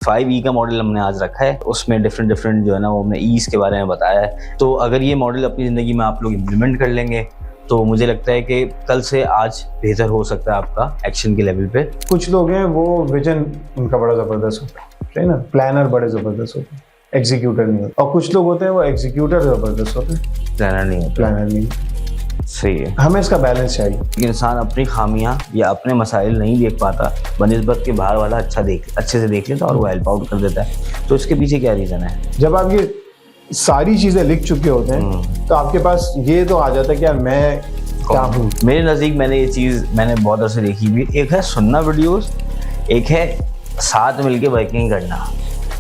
5E का model हमने आज रखा है, उसमें डिफरेंट जो है ना वो हमने ईज के बारे में बताया है। तो अगर ये मॉडल अपनी ज़िंदगी में आप लोग इम्प्लीमेंट कर लेंगे तो मुझे लगता है कि कल से आज बेहतर हो सकता है आपका एक्शन के लेवल पे। कुछ लोग हैं वो विजन उनका बड़ा ज़बरदस्त होता है ना, प्लानर बड़े ज़बरदस्त होते हैं, एग्जीक्यूटर नहीं होता। और कुछ लोग होते हैं वो एग्जीक्यूटर ज़बरदस्त होते हैं, प्लानर नहीं होता। प्लानर नहीं। सही है, हमें इसका बैलेंस चाहिए। इंसान अपनी खामियां या अपने मसाइल नहीं देख पाता, बनिस्बत के बाहर वाला अच्छे से देख लेता और वो हेल्प आउट कर देता है। तो इसके पीछे क्या रीज़न है? जब आप ये सारी चीज़ें लिख चुके होते हैं तो आपके पास ये तो आ जाता है कि यार मैं क्या हूँ। मेरे नज़दीक मैंने बहुत अर्से देखी भी। एक है सुनना वीडियोस, एक है साथ मिलके वर्किंग करना।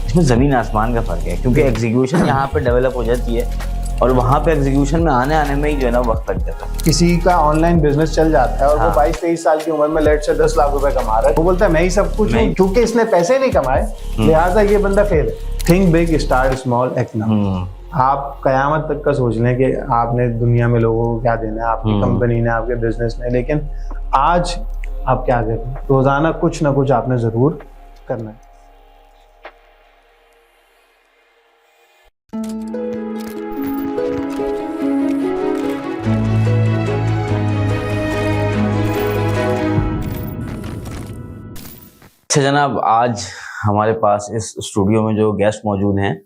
इसमें ज़मीन आसमान का फ़र्क है, क्योंकि एग्जीक्यूशन यहाँ पे डेवलप हो जाती है और वहाँ पे एग्जीक्यूशन में आने में ही जो है ना वक्त लग जाता है। किसी का ऑनलाइन बिजनेस चल जाता है और वो 22-23 साल की उम्र में लेट से 10 लाख रुपए कमा रहा है, वो बोलता है मैं ही सब कुछ हूँ, क्योंकि इसने पैसे नहीं कमाए लिहाजा ये बंदा फेल है। Think big, start small, act now. आप कयामत तक का सोच लें कि आपने दुनिया में लोगों को क्या देना है, आपकी कंपनी ने, आपके बिजनेस ने, लेकिन आज आप क्या कर रहे हैं? रोजाना कुछ ना कुछ आपने जरूर करना है। अच्छा जनाब, आज हमारे पास इस स्टूडियो में जो गेस्ट मौजूद हैं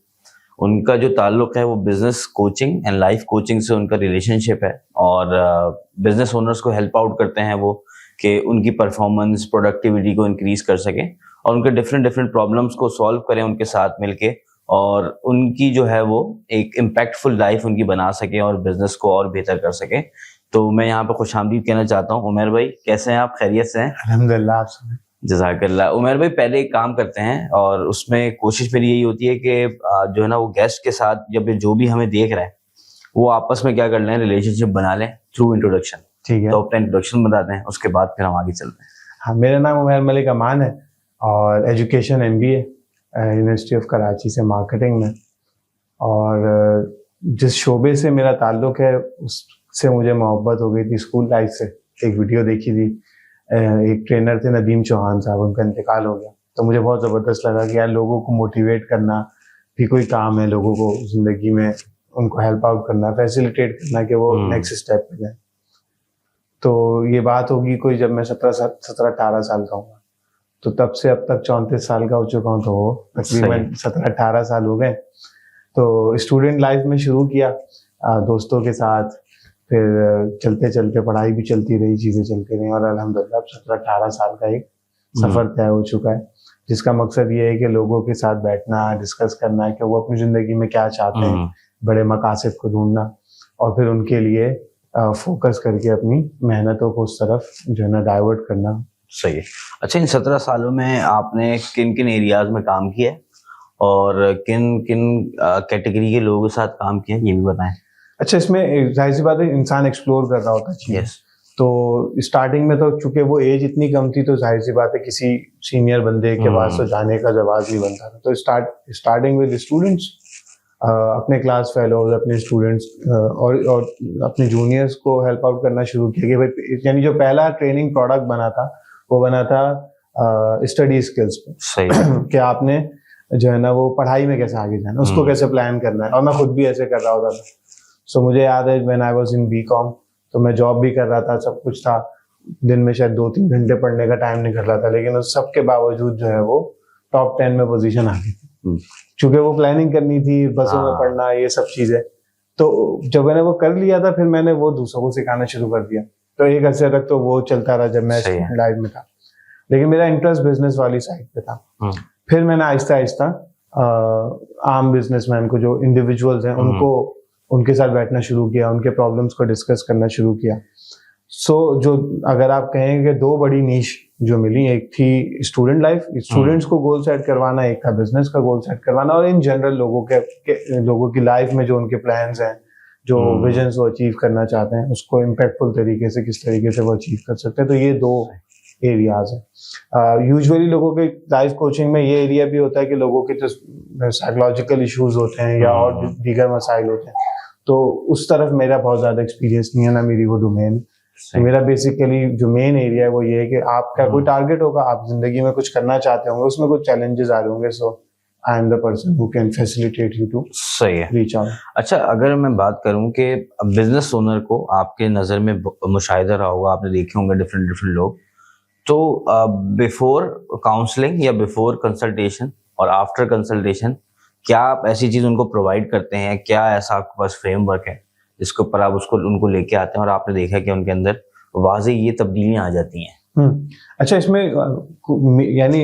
उनका जो ताल्लुक है वो business coaching and life coaching से उनका रिलेशनशिप है, और बिजनेस ओनर्स को हेल्प आउट करते हैं वो कि उनकी परफॉर्मेंस, प्रोडक्टिविटी को इंक्रीज कर सकें और उनके डिफरेंट प्रॉब्लम्स को सॉल्व करें उनके साथ मिलके, और उनकी जो है वो एक इम्पैक्टफुल लाइफ उनकी बना सके और बिजनेस को और बेहतर कर सके। तो मैं यहाँ पे खुशामदीद कहना चाहता हूँ। उमर भाई कैसे हैं आप? खैरियत से हैं? अल्हम्दुलिल्लाह। आप सुनाएं। जज़ाकल्लाह। उमर भाई पहले एक काम करते हैं और उसमें कोशिश मेरी यही होती है कि जो है ना वो गेस्ट के साथ जब जो भी हमें देख रहा है वो आपस में क्या कर लें, रिलेशनशिप बना लें थ्रू इंट्रोडक्शन। ठीक है, तो अपना इंट्रोडक्शन बताते हैं, उसके बाद फिर हम आगे चलते हैं। हाँ, मेरा नाम उमर मलिक अमान है और education MBA university of Karachi से मार्केटिंग में। और जिस शोबे से मेरा ताल्लुक है उससे मुझे मोहब्बत हो गई थी स्कूल लाइफ से। एक वीडियो देखी थी, एक ट्रेनर थे नदीम चौहान साहब, उनका इंतकाल हो गया, तो मुझे बहुत ज़बरदस्त लगा कि यार लोगों को मोटिवेट करना भी कोई काम है, लोगों को ज़िंदगी में उनको हेल्प आउट करना, फैसिलिटेट करना कि वो नेक्स्ट स्टेप पे जाए। तो ये बात होगी कोई जब मैं 17-18 साल का हूँ, तो तब से अब तक 34 साल का हो चुका हूँ, तो वो तकरीबन 17-18 साल हो गए। तो स्टूडेंट लाइफ में शुरू किया दोस्तों के साथ, फिर चलते चलते पढ़ाई भी चलती रही, चीज़ें चलती रही, और अल्हम्दुलिल्लाह 17-18 साल का एक सफ़र तय हो चुका है, जिसका मकसद ये है कि लोगों के साथ बैठना, डिस्कस करना है कि वो अपनी ज़िंदगी में क्या चाहते हैं, बड़े मकासद को ढूंढना और फिर उनके लिए फोकस करके अपनी मेहनतों को उस तरफ जो है ना डाइवर्ट करना। सही है। अच्छा, इन 17 सालों में आपने किन किन एरियाज में काम किया है और किन किन कैटेगरी के लोगों के साथ काम किया है, ये भी बताएं। अच्छा, इसमें जाहिर सी बात है इंसान एक्सप्लोर कर रहा होता है। yes. तो स्टार्टिंग में तो चूंकि वो एज इतनी कम थी, तो जाहिर सी बात है किसी सीनियर बंदे के पास तो जाने का जवाब नहीं बनता था। तो स्टार्टिंग विद स्टूडेंट्स, अपने क्लास फेलोज, अपने स्टूडेंट्स और अपने जूनियर्स को हेल्प आउट करना शुरू किया कि भाई, यानी जो पहला ट्रेनिंग प्रोडक्ट बना था वो बना था स्टडी स्किल्स पे। सही कि आपने जो है ना वो पढ़ाई में कैसे आगे जाना, उसको कैसे प्लान करना है, और मैं खुद भी ऐसे कर रहा होता था। सो मुझे याद है when I was in BCom, तो मैं जॉब भी कर रहा था, सब कुछ था, दिन में शायद 2-3 घंटे पढ़ने का टाइम निकल रहा था, लेकिन उस सब के बावजूद जो है वो टॉप 10 में पोजीशन आ गई थी, क्योंकि वो प्लानिंग करनी थी, बसों में पढ़ना, ये सब चीजें। तो जब मैंने वो कर लिया था, फिर मैंने वो दूसरों को सिखाना शुरू कर दिया। तो एक अर्से तक तो वो चलता रहा जब मैं लाइफ में था, लेकिन मेरा इंटरेस्ट बिजनेस वाली साइड पे था। फिर मैंने आहिस्ता आहिस्ता आम बिजनेसमैन को, जो इंडिविजुअल्स हैं, उनके साथ बैठना शुरू किया, उनके प्रॉब्लम्स को डिस्कस करना शुरू किया। सो जो अगर आप कहेंगे कि 2 बड़ी नीश जो मिली, एक थी स्टूडेंट लाइफ, स्टूडेंट्स को गोल सेट करवाना, एक था बिजनेस का गोल सेट करवाना, और इन जनरल लोगों की लाइफ में जो उनके प्लान्स हैं, जो विजन्स वो अचीव करना चाहते हैं, उसको इम्पैक्टफुल तरीके से किस तरीके से वो अचीव कर सकते हैं। तो ये 2 एरियाज हैं। यूजुअली लोगों के लाइफ कोचिंग में ये एरिया भी होता है कि लोगों के जो साइकोलॉजिकल इश्यूज होते हैं या और दीगर मसाइल होते हैं, तो उस तरफ मेरा बहुत ज़्यादा एक्सपीरियंस नहीं है, ना मेरी वो डोमेन। तो मेरा बेसिकली जो मेन एरिया है वो ये है कि आपका कोई टारगेट होगा, आप जिंदगी में कुछ करना चाहते होंगे, उसमें कुछ चैलेंजेस आ रहे होंगे, so I am the person who can facilitate you to सही है। Reach out. अच्छा, अगर मैं बात करूं कि बिजनेस ओनर को आपके नज़र में मुशाहिदा रहा होगा, आपने देखे होंगे डिफरेंट डिफरेंट लोग, तो बिफोर काउंसलिंग या बिफोर कंसल्टेशन और आफ्टर कंसल्टेशन क्या आप ऐसी चीज़ उनको प्रोवाइड करते हैं? क्या ऐसा आपके पास फ्रेमवर्क है जिसके ऊपर आप उनको लेके आते हैं और आपने देखा कि उनके अंदर वाज़ेह ये तब्दीलियां आ जाती हैं? अच्छा, इसमें यानी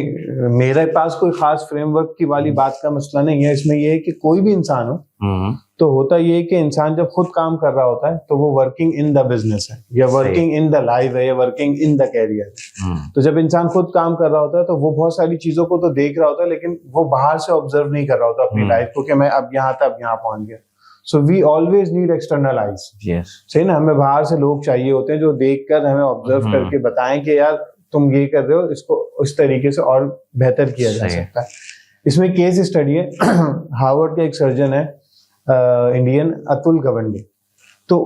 मेरे पास कोई खास फ्रेमवर्क की वाली बात का मसला नहीं है। इसमें ये है कि कोई भी इंसान हो तो होता ये है कि इंसान जब खुद काम कर रहा होता है तो वो वर्किंग इन द बिजनेस है या वर्किंग इन द लाइफ है या वर्किंग इन द कैरियर है। तो जब इंसान खुद काम कर रहा होता है तो वो बहुत सारी चीजों को तो देख रहा होता है, लेकिन वो बाहर से ऑब्जर्व नहीं कर रहा होता अपनी लाइफ को कि मैं अब यहाँ था, अब यहाँ पहुंच गया। So we always need external eyes. सही ना, हमें बाहर से लोग चाहिए होते हैं जो देखकर हमें ऑब्जर्व करके बताएं कि यार तुम ये कर रहे हो, इसको इस तरीके से और बेहतर किया जा सकता है। इसमें केस स्टडी है, हार्वर्ड के एक सर्जन है इंडियन, अतुल गवंडी। तो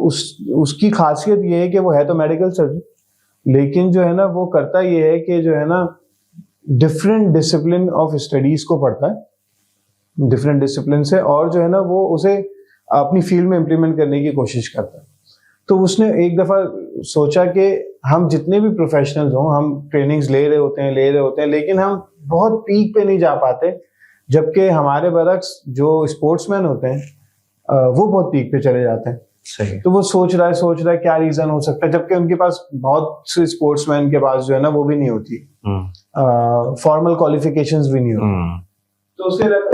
उसकी खासियत ये है कि वो है तो मेडिकल सर्जन, लेकिन जो है ना वो करता ये है कि जो है ना डिफरेंट डिसिप्लिन ऑफ स्टडीज को पढ़ता है, डिफरेंट डिसिप्लिन से, और जो है ना वो उसे अपनी फील्ड में इम्प्लीमेंट करने की कोशिश करता है। तो उसने एक दफा सोचा कि हम जितने भी प्रोफेशनल्स हों, हम ट्रेनिंग्स ले रहे होते हैं, लेकिन हम बहुत पीक पे नहीं जा पाते, जबकि हमारे बरक्स जो स्पोर्ट्समैन होते हैं वो बहुत पीक पे चले जाते हैं। सही। तो वो सोच रहा है क्या रीजन हो सकता है, जबकि उनके पास बहुत से स्पोर्ट्समैन के पास जो है ना वो भी नहीं होती, फॉर्मल क्वालिफिकेशंस भी नहीं होती। तो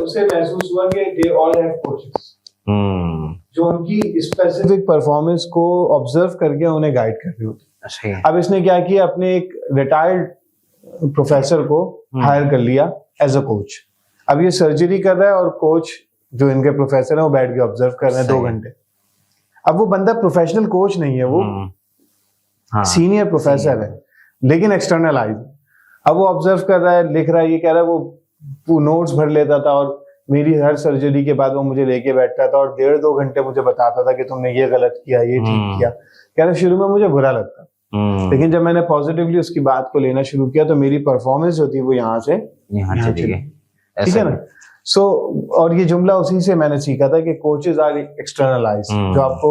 उसे महसूस हुआ कि दे ऑल हैव कोचेस जो उनकी स्पेसिफिक परफॉर्मेंस को ऑब्जर्व करके उन्हें गाइड कर रहे होते हैं। अब इसने क्या किया, अपने एक रिटायर्ड प्रोफेसर को हायर कर लिया एज अ कोच। अब ये सर्जरी कर रहा है और कोच जो इनके प्रोफेसर है वो बैठ के ऑब्जर्व कर रहे हैं 2 घंटे। अब वो बंदा प्रोफेशनल कोच नहीं है, वो सीनियर प्रोफेसर है, लेकिन एक्सटर्नल आइज। अब वो ऑब्जर्व कर रहा है, लिख रहा है, ये कह रहा है वो नोट्स भर लेता था और मेरी हर सर्जरी के बाद वो मुझे लेके बैठता था और 1.5-2 घंटे मुझे बताता था कि तुमने ये गलत किया, ये ठीक किया। कह रहा शुरू में मुझे बुरा लगता, लेकिन जब मैंने पॉजिटिवली उसकी बात को लेना शुरू किया तो मेरी परफॉर्मेंस जो थी वो यहाँ से चली गई। ठीक है ना। सो और ये जुमला उसी से मैंने सीखा था कि कोचेस आर एक्सटर्नल आइज, जो आपको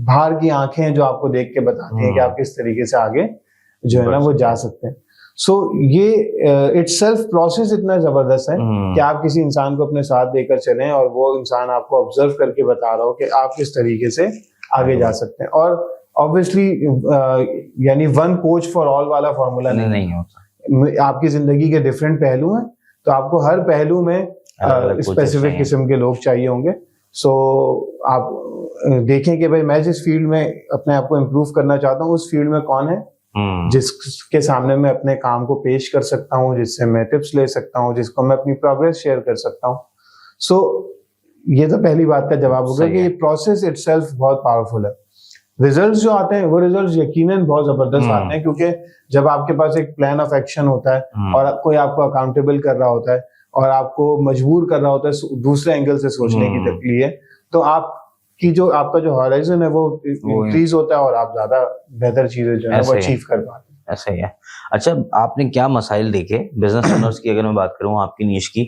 बाहर की आंखें हैं जो आपको देख के बताती हैं कि आप किस तरीके से आगे जो है ना वो जा सकते हैं। सो ये इटसेल्फ प्रोसेस इतना जबरदस्त है कि आप किसी इंसान को अपने साथ देकर चलें और वो इंसान आपको ऑब्जर्व करके बता रहा हो कि आप किस तरीके से आगे जा सकते हैं। और ऑब्वियसली यानी वन कोच फॉर ऑल वाला फॉर्मूला नहीं होता। आपकी जिंदगी के डिफरेंट पहलू हैं, तो आपको हर पहलू में स्पेसिफिक किस्म के लोग चाहिए होंगे। सो आप देखें कि भाई मैं जिस फील्ड में अपने आप को इम्प्रूव करना चाहता हूँ उस फील्ड में कौन है जिसके सामने मैं अपने काम को पेश कर सकता हूँ, जिससे मैं टिप्स ले सकता हूँ, जिसको मैं अपनी प्रोग्रेस शेयर कर सकता हूँ। सो ये तो पहली बात का जवाब होगा कि ये प्रोसेस इटसेल्फ बहुत पावरफुल है। रिजल्ट्स जो आते हैं वो रिजल्ट्स यकीनन बहुत जबरदस्त आते हैं, क्योंकि जब आपके पास एक प्लान ऑफ एक्शन होता है और कोई आपको अकाउंटेबल कर रहा होता है और आपको मजबूर कर रहा होता है दूसरे एंगल से सोचने के लिए, तो आपका जो हॉराइजन है वो इंक्रीज होता है और आप ज्यादा बेहतर चीजें जो है वो अचीव कर पाते हैं। ऐसा ही है। अच्छा, आपने क्या मसाइल देखे बिजनेस ओनर्स की, अगर मैं बात करूं आपकी नीश की,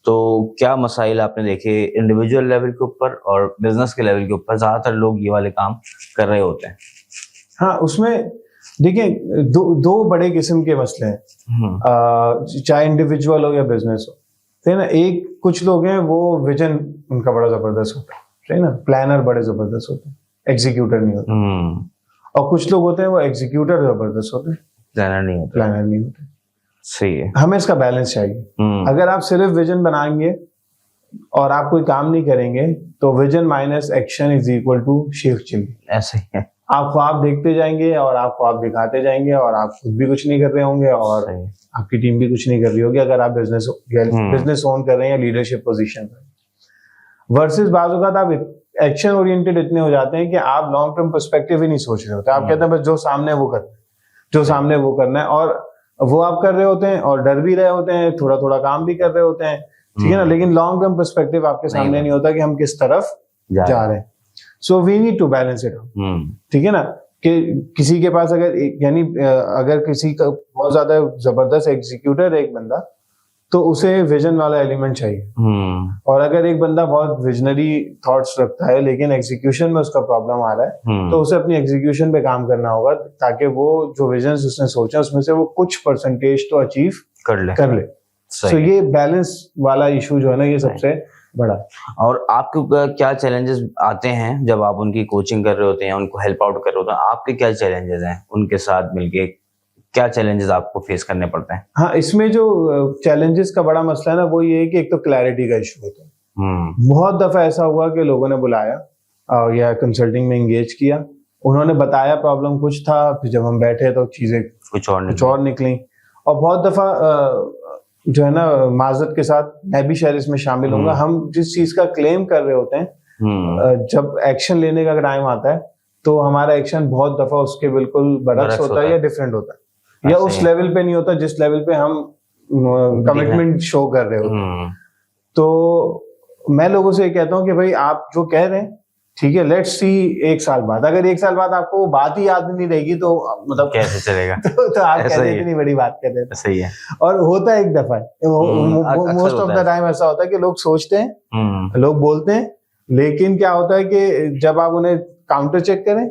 तो क्या मसाइल आपने देखे इंडिविजुअल लेवल के ऊपर और बिजनेस के लेवल के ऊपर? ज्यादातर लोग ये वाले काम कर रहे होते हैं। हाँ, उसमें देखिए दो बड़े किस्म के मसले हैं, चाहे इंडिविजुअल हो या बिजनेस हो। है ना, एक कुछ लोग हैं वो विजन उनका बड़ा जबरदस्त होता है ना, प्लानर बड़े जबरदस्त होते हैं, एग्जीक्यूटर नहीं होते। और कुछ लोग होते हैं वो एग्जीक्यूटर जबरदस्त होते हैं, प्लानर नहीं होते। सही है। हमें इसका बैलेंस चाहिए। अगर आप सिर्फ विजन बनाएंगे और आप कोई काम नहीं करेंगे तो vision minus action is equal to Sheikh Chilli. ऐसे ही है। आप ख्वाब देखते जाएंगे और आप ख्वाब दिखाते जाएंगे और आप खुद भी कुछ नहीं कर रहे होंगे और आपकी टीम भी कुछ नहीं कर रही होगी, अगर आप बिजनेस ओन कर रहे हैं या लीडरशिप पोजीशन पर। वर्सेस बाजू का आप एक्शन ओरिएंटेड इतने हो जाते हैं कि आप लॉन्ग टर्म पर्सपेक्टिव ही नहीं सोच रहे होते। आप कहते हैं बस जो सामने वो करना है, जो सामने वो करना है, और वो आप कर रहे होते हैं और डर भी रहे होते हैं, थोड़ा थोड़ा काम भी कर रहे होते हैं, ठीक है ना, लेकिन लॉन्ग टर्म पर्सपेक्टिव आपके सामने नहीं होता कि हम किस तरफ जा रहे हैं। So we need to balance it out, ठीक है ना। कि किसी के पास अगर यानी अगर किसी का बहुत ज्यादा जबरदस्त एग्जीक्यूटर है एक बंदा, तो उसे विजन वाला एलिमेंट चाहिए। और अगर एक बंदा बहुत विजनरी थॉट्स रखता है लेकिन एग्जीक्यूशन में उसका प्रॉब्लम आ रहा है, तो उसे अपनी एग्जीक्यूशन पे काम करना होगा ताकि वो जो विजन उसने सोचा उसमें से वो कुछ परसेंटेज तो अचीव कर ले। तो ये बैलेंस वाला इशू जो है ना, ये सबसे बड़ा। और आपके क्या चैलेंजेस आते हैं जब आप उनकी कोचिंग कर रहे होते हैं, उनको हेल्प आउट कर रहे होते हैं? आपके क्या चैलेंजेस हैं उनके साथ मिलके? क्या चैलेंजेस आपको फेस करने पड़ते हैं? हाँ, इसमें जो चैलेंजेस का बड़ा मसला है ना, वो ये है कि एक तो क्लैरिटी का इशू होता है। बहुत दफा ऐसा हुआ कि लोगों ने बुलाया या कंसल्टिंग में एंगेज किया, उन्होंने बताया प्रॉब्लम कुछ था, फिर जब हम बैठे तो चीजें कुछ और निकली। और बहुत दफा जो है ना, माजरत के साथ मैं भी शायद इसमें शामिल होऊंगा, हम जिस चीज का क्लेम कर रहे होते हैं, जब एक्शन लेने का टाइम आता है तो हमारा एक्शन बहुत दफा उसके बिल्कुल बरक्स होता है या डिफरेंट होता है, या उस लेवल पे नहीं होता जिस लेवल पे हम कमिटमेंट शो कर रहे होते हैं। तो मैं लोगों से ये कहता हूँ कि भाई आप जो कह रहे हैं ठीक है, लेट्स सी 1 साल बाद, अगर 1 साल बाद आपको वो बात ही याद नहीं रहेगी तो मतलब कैसे चलेगा? तो आप कहते हैं इतनी बड़ी बात कर रहे हैं। सही है। और होता है एक दफा, मोस्ट ऑफ द टाइम ऐसा होता है कि लोग सोचते हैं, लोग बोलते हैं, लेकिन क्या होता है कि जब आप उन्हें काउंटर चेक करें,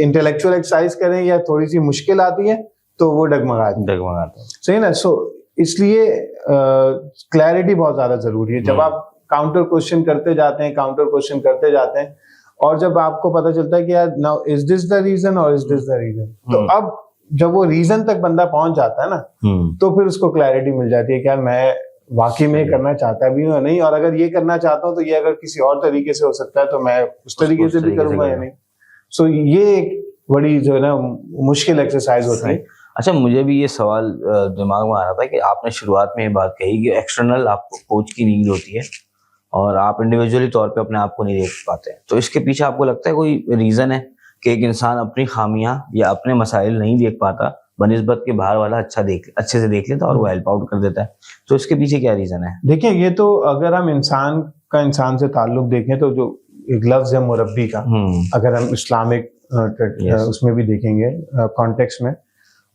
इंटेलेक्चुअल एक्सरसाइज करें या थोड़ी सी मुश्किल आती है तो वो डगमगाते हैं। सही ना? सो इसलिए क्लैरिटी बहुत ज्यादा जरूरी है। जब आप काउंटर क्वेश्चन करते जाते हैं और जब आपको पता चलता है कि यार now is this the reason और इज दिस द रीजन, तो अब जब वो रीजन तक बंदा पहुंच जाता है ना, तो फिर उसको क्लैरिटी मिल जाती है कि यार मैं वाकई में करना चाहता भी हूँ या नहीं, और अगर ये करना चाहता हूँ तो ये अगर किसी और तरीके से हो सकता है तो मैं उस तरीके से भी करूंगा या नहीं। सो ये एक बड़ी जो है ना मुश्किल एक्सरसाइज होती है। अच्छा, मुझे भी ये सवाल दिमाग में आ रहा था कि आपने शुरुआत में ये बात कही कि एक्सटर्नल आपको कोच की नीड होती है और आप इंडिविजुअली तौर पे अपने आप को नहीं देख पाते हैं, तो इसके पीछे आपको लगता है कोई रीजन है कि एक इंसान अपनी खामियां या अपने मसाइल नहीं देख पाता, बनिस्बत के बाहर वाला अच्छे से देख लेता और वो हेल्प आउट कर देता है? तो इसके पीछे क्या रीजन है? देखिए, ये तो अगर हम इंसान से ताल्लुक देखें तो जो एक लफ्ज है मुरब्बी का, अगर हम इस्लामिक उसमें भी देखेंगे कॉन्टेक्स्ट में,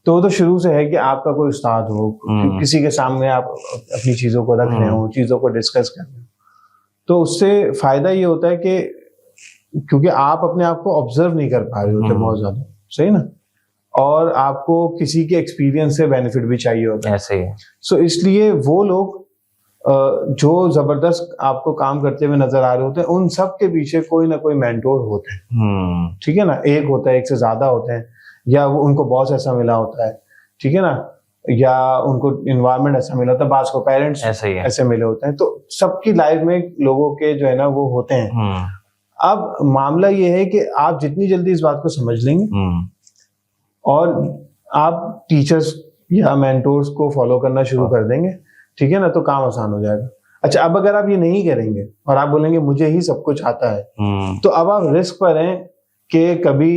तो शुरू से है कि आपका कोई उस्ताद हो, किसी के सामने आप अपनी चीजों को रख रहे हो, चीजों को डिस्कस कर रहे हो, तो उससे फायदा ये होता है कि क्योंकि आप अपने आप को ऑब्जर्व नहीं कर पा रहे होते बहुत ज्यादा, सही ना, और आपको किसी के एक्सपीरियंस से बेनिफिट भी चाहिए होता है। ऐसे ही है। सो इसलिए वो लोग जो जबरदस्त आपको काम करते हुए नजर आ रहे होते हैं, उन सब के पीछे कोई ना कोई मेंटोर होते हैं। ठीक है ना? एक होता है, एक से ज्यादा होते हैं, या वो उनको बॉस ऐसा मिला होता है, ठीक है ना, या उनको इन्वायरमेंट ऐसा मिला होता है, बास को पेरेंट्स ऐसे मिले होते हैं। तो सबकी लाइफ में लोगों के जो है ना वो होते हैं। अब मामला ये है कि आप जितनी जल्दी इस बात को समझ लेंगे और आप टीचर्स या मेंटोर्स को फॉलो करना शुरू कर देंगे, ठीक है ना, तो काम आसान हो जाएगा। अच्छा, अब अगर आप ये नहीं करेंगे और आप बोलेंगे मुझे ही सब कुछ आता है, तो अब आप रिस्क पर हैं कि कभी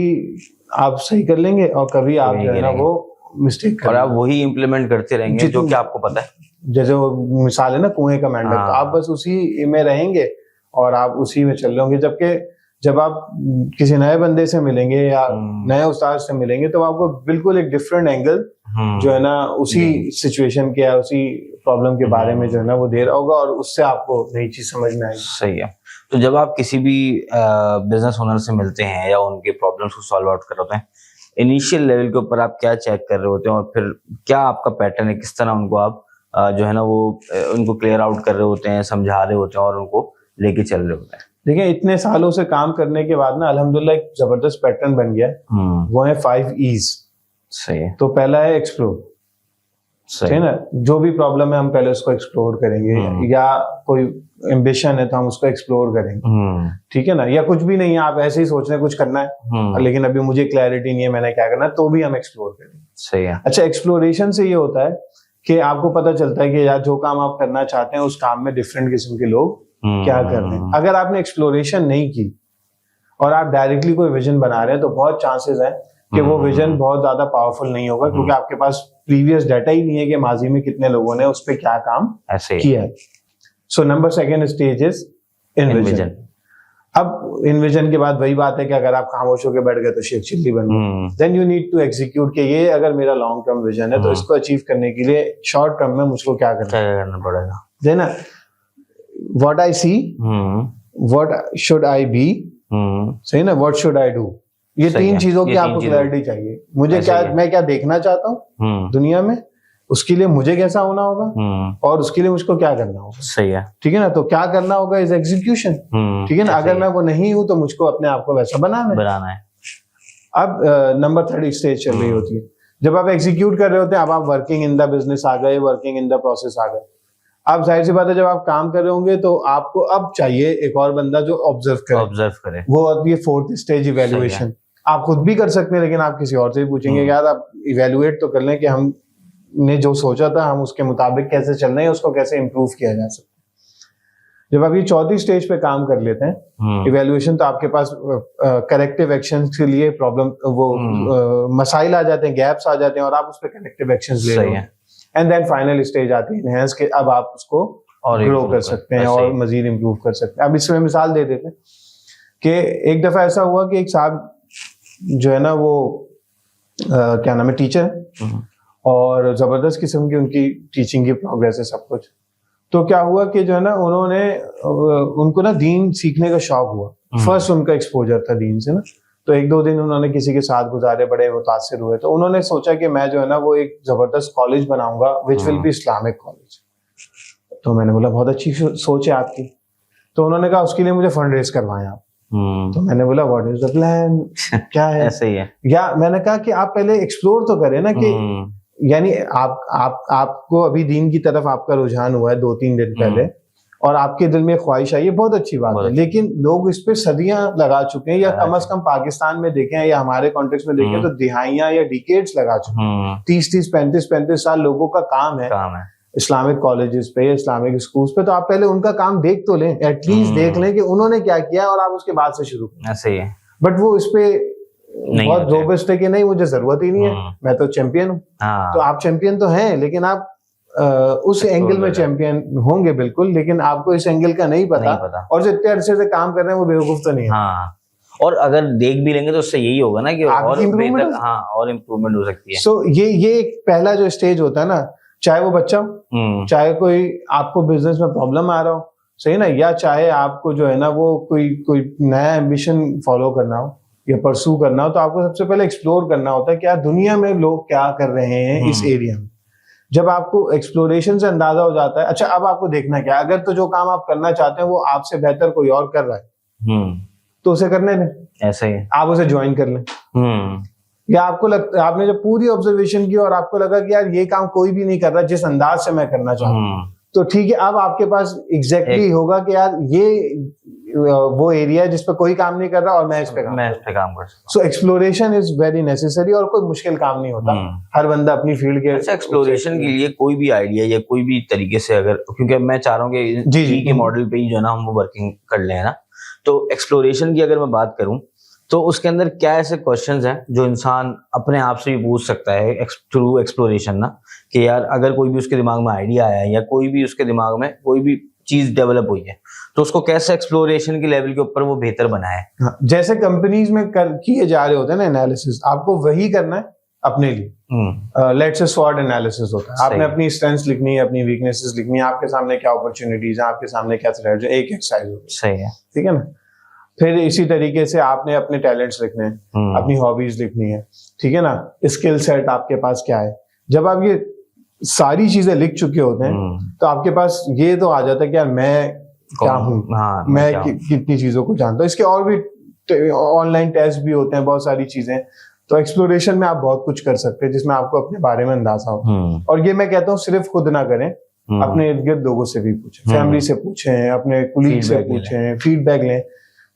आप सही कर लेंगे और कभी आप जो है ना वो मिस्टेक और आप वही इम्प्लीमेंट करते रहेंगे जो कि आपको पता है। जैसे वो मिसाल है ना कुएं का मेंढक, तो आप बस उसी में रहेंगे और आप उसी में चल रहे होंगे। जबकि जब आप किसी नए बंदे से मिलेंगे या नए उस्ताद से मिलेंगे तो आपको बिल्कुल एक डिफरेंट एंगल जो है ना उसी सिचुएशन के या उसी प्रॉब्लम के बारे में जो है ना वो दे रहा होगा और उससे आपको नई चीज समझ में आएगी। सही है। तो जब आप किसी भी बिजनेस ओनर से मिलते हैं या उनके प्रॉब्लम्स को सॉल्व आउट कर रहे होते हैं, इनिशियल लेवल के ऊपर आप क्या चेक कर रहे होते हैं और फिर क्या आपका पैटर्न है, किस तरह उनको आप जो है ना वो उनको क्लियर आउट कर रहे होते हैं, समझा रहे होते हैं और उनको लेके चल रहे होते हैं? देखिए, इतने सालों से काम करने के बाद ना अल्हम्दुलिल्लाह एक जबरदस्त पैटर्न बन गया है। वो है 5 E's। सही है। तो पहला है एक्सप्लोर, सही ना, जो भी प्रॉब्लम है हम पहले उसको एक्सप्लोर करेंगे, या कोई एम्बिशन है तो हम उसको एक्सप्लोर करेंगे, ठीक है ना, या कुछ भी नहीं है, आप ऐसे ही सोच रहे हैं कुछ करना है लेकिन अभी मुझे क्लैरिटी नहीं है मैंने क्या करना है, तो भी हम एक्सप्लोर करेंगे। सही है। अच्छा, एक्सप्लोरेशन से ये होता है कि आपको पता चलता है कि यार जो काम आप करना चाहते हैं उस काम में डिफरेंट किस्म के लोग क्या कर रहे हैं। अगर आपने एक्सप्लोरेशन नहीं की और आप डायरेक्टली कोई विजन बना रहे हैं तो बहुत चांसेस है कि वो विजन बहुत ज्यादा पावरफुल नहीं होगा, क्योंकि आपके पास प्रीवियस डाटा ही नहीं है कि माजी में कितने लोगों ने उस पर क्या काम किया है। So number 2 stage is in vision. अब इन विजन के बाद वही बात है कि अगर आप खामोश होकर बैठ गए तो शेख चिल्ली बन गए। Then you need to execute कि ये अगर मेरा लॉन्ग टर्म विजन है तो इसको अचीव करने के लिए शॉर्ट टर्म में मुझको क्या करना पड़ेगा। Then what I see, what should I be, सही ना, व्हाट शुड आई डू, ये तीन चीजों की आपको क्लैरिटी चाहिए। मुझे क्या, मैं क्या देखना चाहता हूँ दुनिया में, उसके लिए मुझे कैसा होना होगा और उसके लिए मुझको क्या करना होगा। सही है, ठीक है ना। तो क्या करना होगा इज एग्जीक्यूशन। ठीक है ना। अगर मैं वो नहीं हूं तो मुझको अपने आप को वैसा बनाना है। अब नंबर 3 स्टेज चल रही होती है जब आप एग्जीक्यूट कर रहे होते हैं। अब आप वर्किंग इन द बिजनेस आ गए, वर्किंग इन द प्रोसेस आ गए। अब जाहिर सी बात है जब आप काम कर रहे होंगे तो आपको अब चाहिए एक और बंदा जो ऑब्जर्व करे। वो होती है 4th स्टेज, इवेल्युएशन। आप खुद भी कर सकते हैं लेकिन आप किसी और से भी पूछेंगे यार आप इवेल्युएट तो कर लें कि हम ने जो सोचा था हम उसके मुताबिक कैसे चल रहे हैं, उसको कैसे इम्प्रूव किया जा सकता है। जब आप ये 4th स्टेज पे काम कर लेते हैं इवेल्युएशन, तो आपके पास करेक्टिव एक्शंस के लिए प्रॉब्लम मसाइल आ जाते हैं, गैप्स आ जाते हैं और आप उस पर करेक्टिव एक्शंस ले रहे हैं। एंड देन फाइनल स्टेज आती है इनहेंस के, अब आप उसको और ग्रो कर सकते हैं और मजीद इम्प्रूव कर सकते हैं। अब इसमें मिसाल दे देते हैं कि एक दफा ऐसा हुआ कि एक साहब जो है ना वो क्या नाम है, टीचर, और जबरदस्त किस्म की उनकी टीचिंग की प्रोग्रेस है सब कुछ। तो क्या हुआ कि जो है ना उनको ना दीन सीखने का शौक हुआ। फर्स्ट उनका एक्सपोजर था दीन से ना, तो 1-2 दिन उन्होंने किसी के साथ गुजारे, बड़े मुतासिर हुए। तो उन्होंने सोचा कि मैं जो है ना वो एक जबरदस्त कॉलेज बनाऊंगा which will be Islamic college. तो मैंने बोला बहुत अच्छी सोच है आपकी। तो उन्होंने कहा उसके लिए मुझे फंड रेज करवाएं आप। तो मैंने बोला व्हाट इज द प्लान, क्या है ऐसे ही है। या मैंने कहा कि आप पहले एक्सप्लोर तो करें ना, कि यानी आपको अभी दीन की तरफ आपका रुझान हुआ है 2-3 दिन पहले और आपके दिल में ख्वाहिश आई है, बहुत अच्छी बात है। लेकिन लोग इस पे सदियां लगा चुके हैं, या कम से कम पाकिस्तान में देखें या हमारे कॉन्टेक्स्ट में देखें तो दिहाइयां या डिकेड्स लगा चुके हैं। 30-30, 35-35 साल लोगों का काम है इस्लामिक कॉलेजेस पे या इस्लामिक स्कूल्स पे। तो आप पहले उनका काम देख तो लें, एटलीस्ट देख लें कि उन्होंने क्या किया और आप उसके बाद से शुरू करें। ऐसे ही है। बट वो इस पे बहुत रोबस्ट है कि नहीं मुझे जरूरत ही नहीं है, मैं तो चैंपियन हूँ। तो आप चैंपियन तो हैं लेकिन आप उस एंगल में चैंपियन होंगे बिल्कुल, लेकिन आपको इस एंगल का नहीं पता। और जो इतने अरसे से काम कर रहे हैं वो बेवकूफ तो नहीं है। और अगर देख भी लेंगे तो उससे यही होगा ना कि और बेहतर और इम्प्रूवमेंट हो सकती है। सो ये एक पहला जो स्टेज होता है ना, चाहे वो बच्चा हो, चाहे कोई आपको बिजनेस में प्रॉब्लम आ रहा हो, सही ना, या चाहे आपको जो है ना वो कोई नया एम्बिशन फॉलो करना हो या परसू करना हो, तो आपको सबसे पहले एक्सप्लोर करना होता है क्या दुनिया में लोग क्या कर रहे हैं इस एरिया में। जब आपको एक्सप्लोरेशन से अंदाजा हो जाता है, अच्छा अब आपको देखना क्या, अगर तो जो काम आप करना चाहते हैं वो आपसे बेहतर कोई और कर रहा है तो उसे करने दें, ऐसे ही आप उसे ज्वाइन कर लें। या आपको लगता, आपने जब पूरी ऑब्जर्वेशन की और आपको लगा कि यार ये काम कोई भी नहीं कर रहा जिस अंदाज से मैं करना चाहता हूँ, तो ठीक है, अब आपके पास एग्जैक्टली होगा कि यार ये वो एरिया है जिस पे कोई काम नहीं कर रहा और मैं इस पे काम कर सकता। सो एक्सप्लोरेशन इज वेरी नेसेसरी और कोई मुश्किल काम नहीं होता। हर बंदा अपनी फील्ड के अच्छा एक्सप्लोरेशन के लिए कोई भी आइडिया या कोई भी तरीके से, अगर क्योंकि मैं चाह रहा हूँ कि जी के मॉडल पे ही जो है ना हम वर्किंग कर लें ना, तो एक्सप्लोरेशन की अगर मैं बात करूँ तो उसके अंदर क्या ऐसे क्वेश्चंस हैं जो इंसान अपने आप से भी पूछ सकता है थ्रू एक्सप्लोरेशन ना, कि यार अगर कोई भी उसके दिमाग में आइडिया आया है या कोई भी उसके दिमाग में कोई भी चीज डेवलप हुई है तो उसको कैसे एक्सप्लोरेशन के लेवल के ऊपर वो बेहतर बनाए। जैसे कंपनीज में किए जा रहे होते हैं ना एनालिसिस, आपको वही करना है अपने लिए। लेट्स से स्वॉट एनालिसिस होता है, आपने अपनी स्ट्रेंथ्स लिखनी है, अपनी वीकनेसेस लिखनी है, आपके सामने क्या अपॉर्चुनिटीज है, आपके सामने क्या थ्रेट्स है, एक एक्सरसाइज होती है। सही है, ठीक है ना। फिर इसी तरीके से आपने अपने टैलेंट्स लिखने हैं, अपनी हॉबीज लिखनी है, ठीक है ना, स्किल सेट आपके पास क्या है। जब आप ये सारी चीजें लिख चुके होते हैं तो आपके पास ये तो आ जाता है कि यार मैं क्या हूँ, मैं कितनी चीजों को जानता हूँ। इसके और भी ऑनलाइन टेस्ट भी होते हैं, बहुत सारी चीजें। तो एक्सप्लोरेशन में आप बहुत कुछ कर सकते हैं जिसमें आपको अपने बारे में अंदाजा हो। और ये मैं कहता हूँ सिर्फ खुद ना करें, अपने इर्द गिर्द लोगों से भी पूछें, फैमिली से पूछें, अपने कुलीग से पूछें, फीडबैक लें,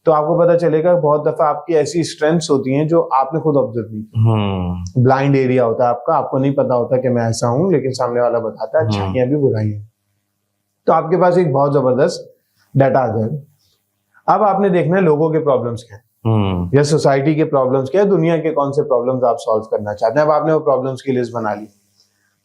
तो आपको पता चलेगा बहुत दफा आपकी ऐसी स्ट्रेंथ्स होती हैं जो आपने खुद ऑब्जर्व नहीं की। ब्लाइंड एरिया होता है आपका, आपको नहीं पता होता कि मैं ऐसा हूं, लेकिन सामने वाला बताता है अच्छाइयां भी बुराइयां। तो आपके पास एक बहुत जबरदस्त डाटा आ जाएगा। अब आपने देखना है लोगों के प्रॉब्लम्स क्या है, या सोसाइटी के प्रॉब्लम्स क्या है, दुनिया के कौन से प्रॉब्लम्स आप सॉल्व करना चाहते हैं। अब आपने वो प्रॉब्लम्स की लिस्ट बना ली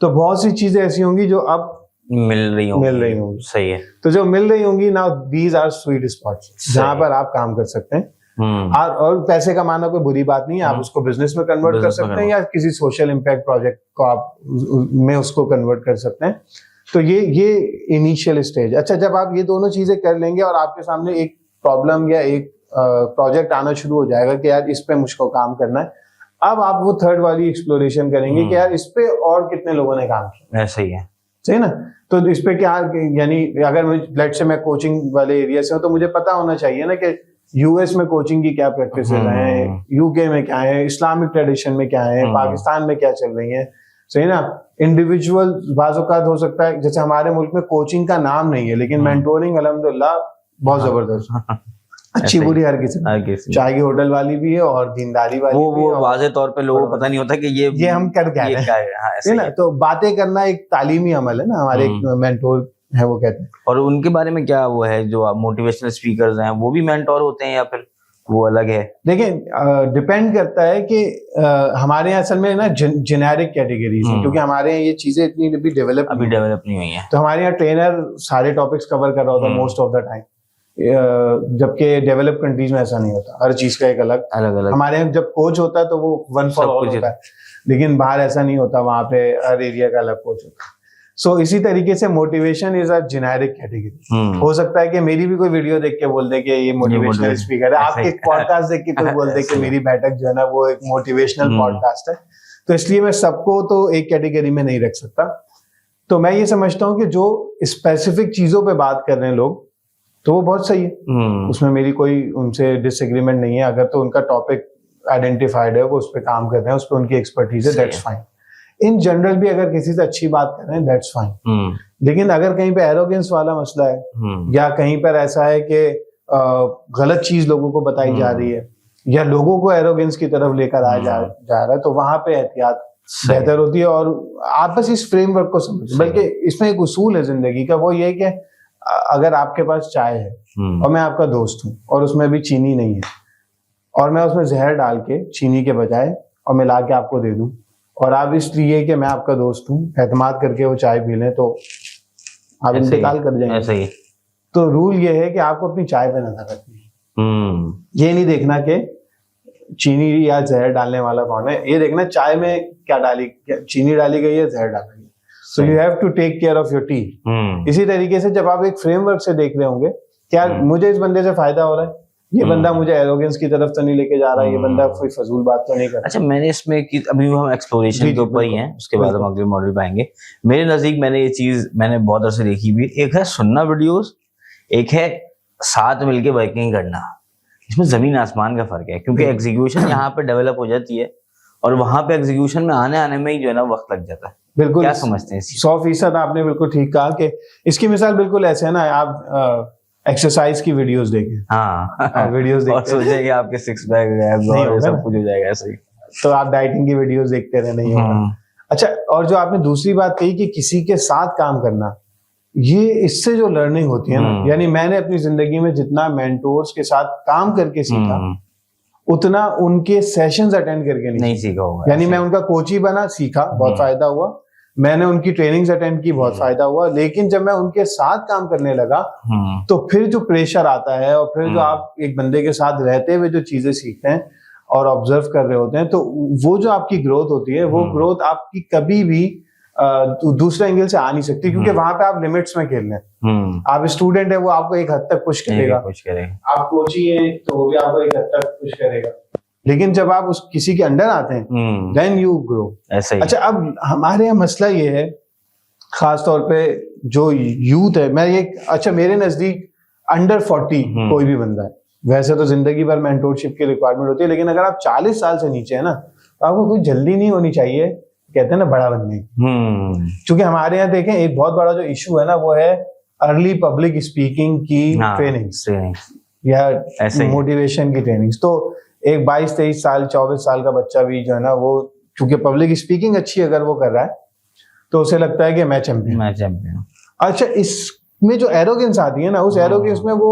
तो बहुत सी चीजें ऐसी होंगी जो अब मिल रही होंगी। सही है। तो जो मिल रही होंगी, now these are sweet spots जहां पर आप काम कर सकते हैं। और पैसे कमाना कोई बुरी बात नहीं है, आप उसको बिजनेस में कन्वर्ट कर सकते हैं या किसी सोशल इम्पैक्ट प्रोजेक्ट को आप में उसको कन्वर्ट कर सकते हैं। तो ये इनिशियल स्टेज। अच्छा, जब आप ये दोनों चीजें कर लेंगे और आपके सामने एक प्रॉब्लम या एक प्रोजेक्ट आना शुरू हो जाएगा कि यार इस पे मुझको काम करना है, अब आप वो थर्ड वाली एक्सप्लोरेशन करेंगे कि यार इस पे और कितने लोगों ने काम किया। सही है, सही ना। तो इस पे क्या, यानी अगर लेट से मैं कोचिंग वाले एरिया से हूँ तो मुझे पता होना चाहिए ना कि यूएस में कोचिंग की क्या प्रैक्टिस है, यूके में क्या है, इस्लामिक ट्रेडिशन में क्या है, पाकिस्तान में क्या चल रही है। सही ना। इंडिविजुअल बाज़-औक़ात हो सकता है, जैसे हमारे मुल्क में कोचिंग का नाम नहीं है लेकिन मेंटोरिंग अल्हम्दुलिल्लाह बहुत जबरदस्त, अच्छी बुरी हर किसी, चाय की होटल वाली भी है और दीनदारी वाली भी है। वो वाज़े तौर पे लोगों को पता नहीं होता कि ये हम कर क्या है ना। तो बातें करना एक तालीमी अमल है ना, हमारे एक मेंटोर है वो कहते हैं। और उनके बारे में क्या वो है, जो मोटिवेशनल स्पीकर्स हैं वो भी मेंटोर होते हैं या फिर वो अलग है? देखिए, डिपेंड करता है कि हमारे यहाँ असल में ना जेनेरिक कैटेगरीज है, क्योंकि हमारे यहाँ ये चीजें इतनी अभी डेवलप नहीं हुई है। तो हमारे यहाँ ट्रेनर सारे टॉपिक्स कवर कर रहा होता है मोस्ट ऑफ द टाइम, जबकि डेवलप कंट्रीज में ऐसा नहीं होता, हर चीज का एक अलग। हमारे यहाँ जब कोच होता है तो वो वन फॉर ऑल होता है, लेकिन बाहर ऐसा नहीं होता, वहां पे हर एरिया का अलग कोच होता है। सो इसी तरीके से motivation is a generic category. हो सकता है कि मेरी भी कोई वीडियो देख के बोल दे कि ये मोटिवेशनल स्पीकर है, आपके पॉडकास्ट देख के कोई बोल दे कि मेरी बैठक जो है ना वो एक मोटिवेशनल पॉडकास्ट है। तो इसलिए मैं सबको तो एक कैटेगरी में नहीं रख सकता। तो मैं ये समझता हूँ कि जो स्पेसिफिक चीजों पे बात कर रहे हैं लोग, तो वो बहुत सही है, उसमें मेरी कोई उनसे डिसएग्रीमेंट नहीं है। अगर तो उनका टॉपिक आइडेंटिफाइड है, वो उस पर काम कर रहे हैं, उस पर उनकी एक्सपर्टीज है, दैट्स फाइन। इन जनरल भी अगर किसी से अच्छी बात कर रहे हैं, दैट्स फाइन। लेकिन अगर कहीं पे एरोगेंस वाला मसला है या कहीं पर ऐसा है कि गलत चीज लोगों को बताई जा रही है या लोगों को एरोगेंस की तरफ लेकर आया जा रहा है, तो वहां पे एहतियात बेहतर होती है। और आप बस इस फ्रेमवर्क को समझिए, बल्कि इसमें एक उसूल है जिंदगी का, वो ये कि अगर आपके पास चाय है और मैं आपका दोस्त हूँ और उसमें भी चीनी नहीं है, और मैं उसमें जहर डाल के चीनी के बजाय और मिला के आपको दे दूं, और आप इसलिए कि मैं आपका दोस्त हूँ एतमाद करके वो चाय पी लें, तो आप इंतकाल कर जाएंगे। ऐसा ही। तो रूल ये है कि आपको अपनी चाय पे नजर रखनी है। ये नहीं देखना कि चीनी या जहर डालने वाला कौन है, ये देखना चाय में क्या डाली, चीनी डाली गई है, जहर डाला गया। So you have to take care of your tea. इसी तरीके से जब आप एक फ्रेमवर्क से देख रहे होंगे, क्या मुझे इस बंदे से फायदा हो रहा है, ये बंदा मुझे एरोगेंस की तरफ तो नहीं लेके जा रहा है, ये बंदा कोई फजूल बात तो नहीं कर रहा। अच्छा, मैंने इसमें अभी हम एक्सप्लोरेशन के ऊपर ही हैं, उसके बाद हम अगले मॉडल पे आएंगे। मेरे नजदीक मैंने ये चीज मैंने बहुत अर्से देखी भी, एक है सुनना वीडियोस, एक है साथ मिलके वर्किंग करना। इसमें जमीन आसमान का फर्क है, क्योंकि एग्जीक्यूशन यहाँ पे डेवलप हो जाती है और वहां पे एग्जीक्यूशन में आने में ही जो है ना वक्त लग जाता है। बिल्कुल, क्या समझते हैं? 100% आपने बिल्कुल ठीक कहा कि इसकी मिसाल बिल्कुल ऐसे है ना, आप एक्सरसाइज की वीडियोस देखें, वीडियोस देखें और सोचे कि आपके सिक्स पैक है, सब कुछ हो जाएगा ऐसे ही। तो आप डाइटिंग की वीडियोस देखते रहे, नहीं होगा। अच्छा, और जो आपने दूसरी बात कही कि किसी के साथ काम करना, ये इससे जो लर्निंग होती है ना, यानी मैंने अपनी जिंदगी में जितना मेंटोर्स के साथ काम करके सीखा, उतना उनके सेशंस अटेंड करके नहीं सीखा होगा। यानी मैं उनका कोच ही बना, सीखा, बहुत फायदा हुआ, मैंने उनकी ट्रेनिंग्स अटेंड की, बहुत फायदा हुआ, लेकिन जब मैं उनके साथ काम करने लगा तो फिर जो प्रेशर आता है और फिर जो आप एक बंदे के साथ रहते हुए जो चीजें सीखते हैं और ऑब्जर्व कर रहे होते हैं, तो वो जो आपकी ग्रोथ होती है, वो ग्रोथ आपकी कभी भी दूसरे एंगल से आ नहीं सकती, क्योंकि वहां पे आप लिमिट्स में खेल रहे हैं। आप स्टूडेंट है, वो आपको एक हद तक पुश करेगा, आप कोच ही है तो वो भी आपको एक हद तक पुश करेगा, लेकिन जब आप उस किसी के अंडर आते हैं देन यू ग्रो। अच्छा, अब हमारे यहाँ मसला ये है, खास तौर पे जो यूथ है, मैं ये, अच्छा मेरे नजदीक अंडर 40 कोई भी बंदा है, वैसे तो जिंदगी भर मेंटोरशिप की रिक्वायरमेंट होती है, लेकिन अगर आप 40 साल से नीचे है ना, तो आपको कोई जल्दी नहीं होनी चाहिए, कहते हैं ना, बड़ा बनने। क्योंकि हमारे यहाँ देखें, एक बहुत बड़ा जो इशू है ना, वो है अर्ली पब्लिक स्पीकिंग की ट्रेनिंग या मोटिवेशन की ट्रेनिंग। तो एक 22-23 साल 24 साल का बच्चा भी जो है ना, वो क्योंकि पब्लिक स्पीकिंग अच्छी अगर वो कर रहा है तो उसे लगता है कि मैं चैंपियन। अच्छा, इसमें जो एरोगेंस आती है ना, उस एरोगेंस में वो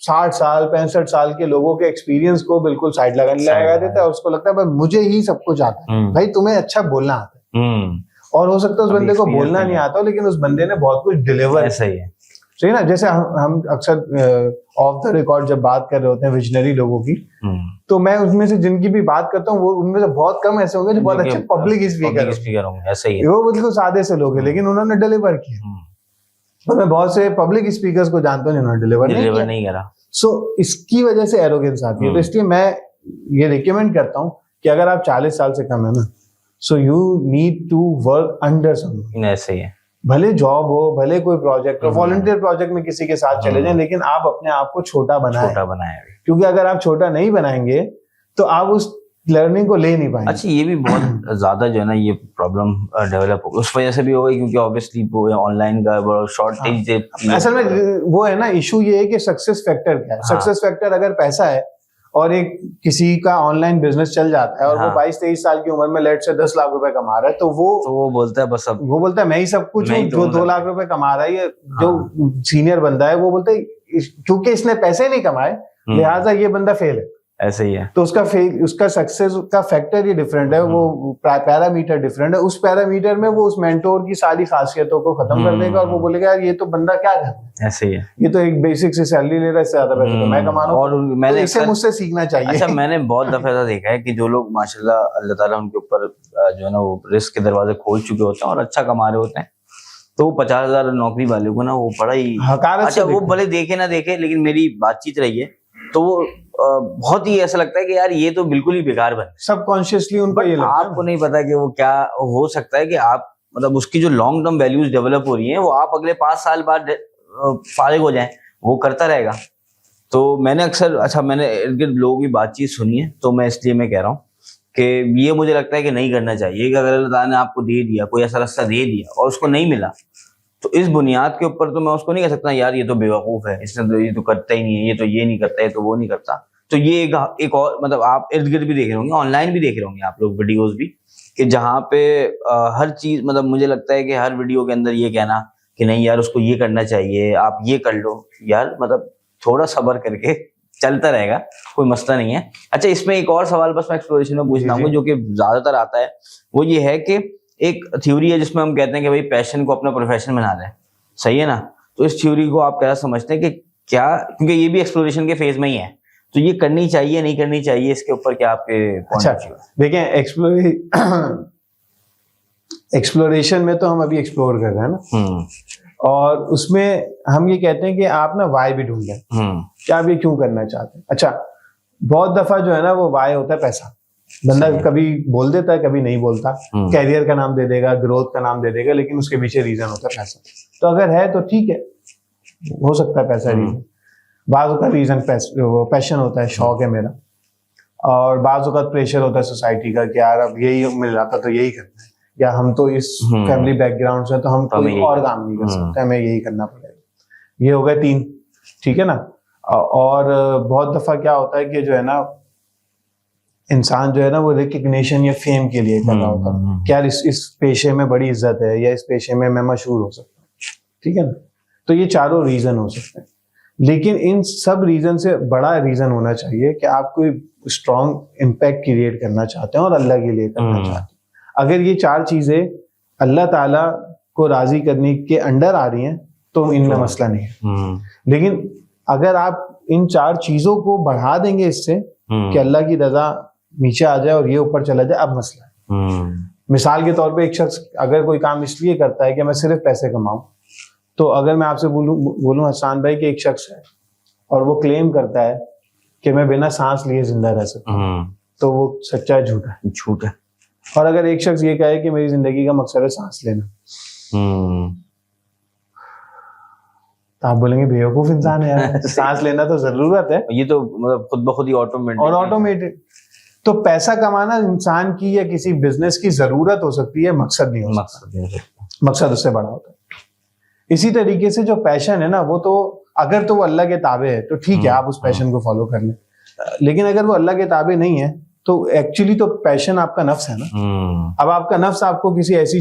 60 साल 65 साल के लोगों के एक्सपीरियंस को बिल्कुल साइड लगा देता है, उसको लगता है भाई मुझे ही सब कुछ आता है। भाई तुम्हें अच्छा बोलना आता है, और हो सकता है उस अभी बंदे को experience बोलना नहीं नहीं है। आता हो, लेकिन उस बंदे ने बहुत कुछ डिलीवर ऐसा ही है। सही ना। जैसे हम अक्सर ऑफ द रिकॉर्ड जब बात कर रहे होते हैं विजनरी लोगों की, तो मैं उसमें से जिनकी भी बात करता हूँ वो उनमें से बहुत कम ऐसे होंगे जो बहुत अच्छे पब्लिक स्पीकर होंगे, ऐसा ही है। वो बिल्कुल सादे से लोग हैं, लेकिन उन्होंने डिलीवर किया। और मैं बहुत से पब्लिक स्पीकर्स को जानता हूँ जिन्होंने डिलीवर नहीं करा। सो इसकी वजह से एरोगेंस आती है। तो इसलिए मैं ये रिकमेंड करता हूँ कि अगर आप 40 साल से कम है ना, so you need to work under someone. ऐसे ही है। भले जॉब हो, भले कोई प्रोजेक्ट हो, वॉलंटियर प्रोजेक्ट में किसी के साथ चले जाएं, लेकिन आप अपने आप को छोटा बनाएं। क्योंकि अगर आप छोटा नहीं बनाएंगे तो आप उस लर्निंग को ले नहीं पाएंगे। अच्छा, ये भी बहुत ज्यादा जो है ना ये प्रॉब्लम डेवलप होगी, उस वजह से भी होगा क्योंकि ऑब्वियसली वो ऑनलाइन का शॉर्टेज। असल में वो है ना, इशू ये है कि सक्सेस फैक्टर क्या है। सक्सेस फैक्टर अगर पैसा है और एक किसी का ऑनलाइन बिजनेस चल जाता है और वो 22-23 साल की उम्र में लेट से 10 लाख रुपए कमा रहा है, तो वो बोलता है बस अब वो बोलता है मैं ही सब कुछ हूँ। जो 2 लाख रुपए कमा रहा है, ये जो सीनियर बंदा है वो बोलता है क्योंकि इसने पैसे नहीं कमाए लिहाजा ये बंदा फेल है। ऐसे ही है। तो उसका सक्सेस का फैक्टर ही डिफरेंट है, वो पैरामीटर डिफरेंट है। उस पैरामीटर में वो उस मेंटोर की सारी खासियतों को खत्म कर देगा और वो बोलेगा यार ये तो बंदा क्या कर रहा है। ऐसे ही है। ये तो एक बेसिक से सैलरी ले रहा है, इससे ज्यादा पैसे तो मैं कमा रहा हूं। और मैंने तो इससे मुझसे सीखना चाहिए। अच्छा, मैंने बहुत दफा ऐसा देखा है कि जो लोग माशाल्लाह अल्लाह ताला उनके ऊपर जो है ना वो रिस्क के दरवाजे खोल चुके होते हैं और अच्छा कमा रहे होते हैं, तो वो 50,000 नौकरी वाले को ना वो बड़ा ही अच्छा, वो भले देखे ना देखे, लेकिन मेरी बातचीत रही है तो वो बहुत ही ऐसा लगता है कि यार ये तो बिल्कुल ही बेकार बन। सबकॉन्शियसली उनको ये लगता है। आपको नहीं पता कि वो क्या हो सकता है कि आप मतलब उसकी जो लॉन्ग टर्म वैल्यूज डेवलप हो रही हैं वो आप अगले 5 साल बाद फारिग हो जाएं, वो करता रहेगा। तो मैंने अक्सर मैंने इर्द गिर्द लोगों की बातचीत सुनी है, तो मैं इसलिए मैं कह रहा हूँ कि ये मुझे लगता है कि नहीं करना चाहिए कि अगर अल्लाह ताला ने आपको दे दिया, कोई ऐसा रास्ता दे दिया और उसको नहीं मिला, तो इस बुनियाद के ऊपर तो मैं उसको नहीं कह सकता यार ये तो बेवकूफ है, इसने तो ये तो करता ही नहीं है, ये तो ये नहीं करता है, तो वो नहीं करता। तो ये एक और मतलब आप इर्द गिर्द भी देख रहे होंगे, ऑनलाइन भी देख रहे होंगे आप लोग वीडियोस भी, कि जहाँ पे हर चीज मतलब मुझे लगता है कि हर वीडियो के अंदर ये कहना कि नहीं यार उसको ये करना चाहिए, आप ये कर लो यार, मतलब थोड़ा सब्र करके चलता रहेगा, कोई मसला नहीं है। अच्छा, इसमें एक और सवाल बस मैं एक्सप्लोरेशन में पूछना चाहूंगा जो कि ज्यादातर आता है, वो ये है कि एक थ्योरी है जिसमें हम कहते हैं कि भाई पैशन को अपना प्रोफेशन बना लें, सही है ना? तो इस थ्योरी को आप क्या समझते हैं कि क्या, क्योंकि ये भी एक्सप्लोरेशन के फेज में ही है, तो ये करनी चाहिए नहीं करनी चाहिए, इसके ऊपर क्या आपके पॉइंट ऑफ व्यू? देखिए, एक्सप्लोरेशन में तो हम अभी एक्सप्लोर कर रहे हैं ना, और उसमें हम ये कहते हैं कि आप ना वाई भी ढूंढें कि आप ये क्यों करना चाहते हैं। अच्छा, बहुत दफा जो है ना वो वाई होता है पैसा। बंदा कभी बोल देता है, कभी नहीं बोलता, कैरियर का नाम दे देगा, ग्रोथ का नाम दे देगा, लेकिन उसके पीछे रीजन होता है पैसा। तो अगर है तो ठीक है, हो सकता है पैसा रीजन। बाज़ का रीजन पैशन होता है, शौक है मेरा, और बाज़ का प्रेशर होता है सोसाइटी का कि यार अब यही मिल रहा था तो यही करना है, या हम तो इस फैमिली बैकग्राउंड से तो हम कोई और काम नहीं कर सकते, हमें यही करना पड़ेगा। ये हो गए 3, ठीक है ना। और बहुत दफा क्या होता है कि जो है ना इंसान जो है ना वो रिकग्निशन या फेम के लिए कर रहा होता है कि यार इस पेशे में बड़ी इज्जत है, या इस पेशे में मैं मशहूर हो सकता हूँ, ठीक है ना। तो ये चारों रीजन हो सकते हैं, लेकिन इन सब रीजन से बड़ा रीजन होना चाहिए कि आप कोई स्ट्रॉन्ग इम्पैक्ट क्रिएट करना चाहते हैं और अल्लाह के लिए करना चाहते हैं। अगर ये 4 चीजें अल्लाह ताला को राजी करने के अंडर आ रही हैं तो इनमें मसला नहीं है। लेकिन अगर आप इन 4 चीजों को बढ़ा देंगे इससे कि अल्लाह की रजा नीचे आ जाए और ये ऊपर चला जाए, अब मसला है। मिसाल के तौर पे एक शख्स अगर कोई काम इसलिए करता है कि मैं सिर्फ पैसे कमाऊं, तो अगर मैं आपसे बोलूं हसन भाई कि एक शख्स है और वो क्लेम करता है कि मैं बिना सांस लिए जिंदा रह सकता हूं, तो वो सच्चा है, झूठ है। और अगर एक शख्स ये कहे कि मेरी जिंदगी का मकसद है सांस लेना, तो आप बोलेंगे बेवकूफ इंसान है यार, सांस लेना तो जरूरत है, ये तो मतलब खुद ब खुद ही ऑटोमेटेड। तो पैसा कमाना इंसान की या किसी बिजनेस की जरूरत हो सकती है, मकसद नहीं हो सकता। मकसद उससे बड़ा होता है। इसी तरीके से जो पैशन है ना, वो तो अगर तो वो अल्लाह के ताबे है तो ठीक है, आप उस पैशन को फॉलो कर लें, लेकिन अगर वो अल्लाह के ताबे नहीं है तो एक्चुअली तो पैशन आपका नफ्स है ना। अब आपका नफ्स आपको किसी ऐसी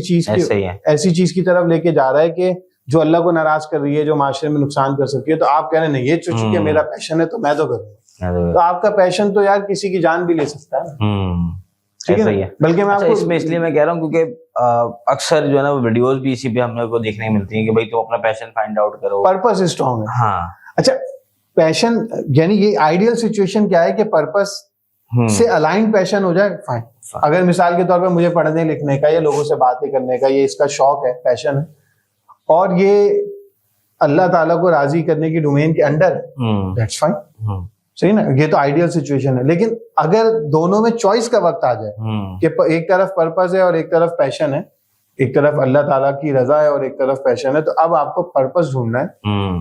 चीज की तरफ लेके जा रहा है कि जो अल्लाह को नाराज कर रही है, जो माशरे में नुकसान कर सकती है, तो आप कह रहे नहीं, ये चूंकि मेरा पैशन है तो मैं तो करूँगा। तो आपका पैशन तो यार किसी की जान भी ले सकता है। ठीक ऐसा है ही ना? है। बल्कि मैं अच्छा, आपको इसमें इसलिए मैं कह रहा हूँ क्योंकि अक्सर जो है ना वो वीडियोस भी इसी पे हमने को देखने को मिलती हैं कि भाई तुम अपना पैशन फाइंड आउट करो। पर्पस स्ट्रांग है। हाँ। अच्छा, पैशन यानी ये आइडियल सिचुएशन क्या है कि पर्पस से अलाइन पैशन हो जाए, फाइन। अगर मिसाल के तौर पे मुझे पढ़ने लिखने का या लोगों से बातें करने का ये इसका शौक है, पैशन है, और ये अल्लाह ताला को राजी करने की डोमेन के अंडर है, दैट्स फाइन। सही ना? ये तो आइडियल सिचुएशन है। लेकिन अगर दोनों में चॉइस का वक्त आ जाए कि एक तरफ पर्पस है और एक तरफ पैशन है, एक तरफ अल्लाह ताला की रजा है और एक तरफ पैशन है, तो अब आपको पर्पस ढूंढना है,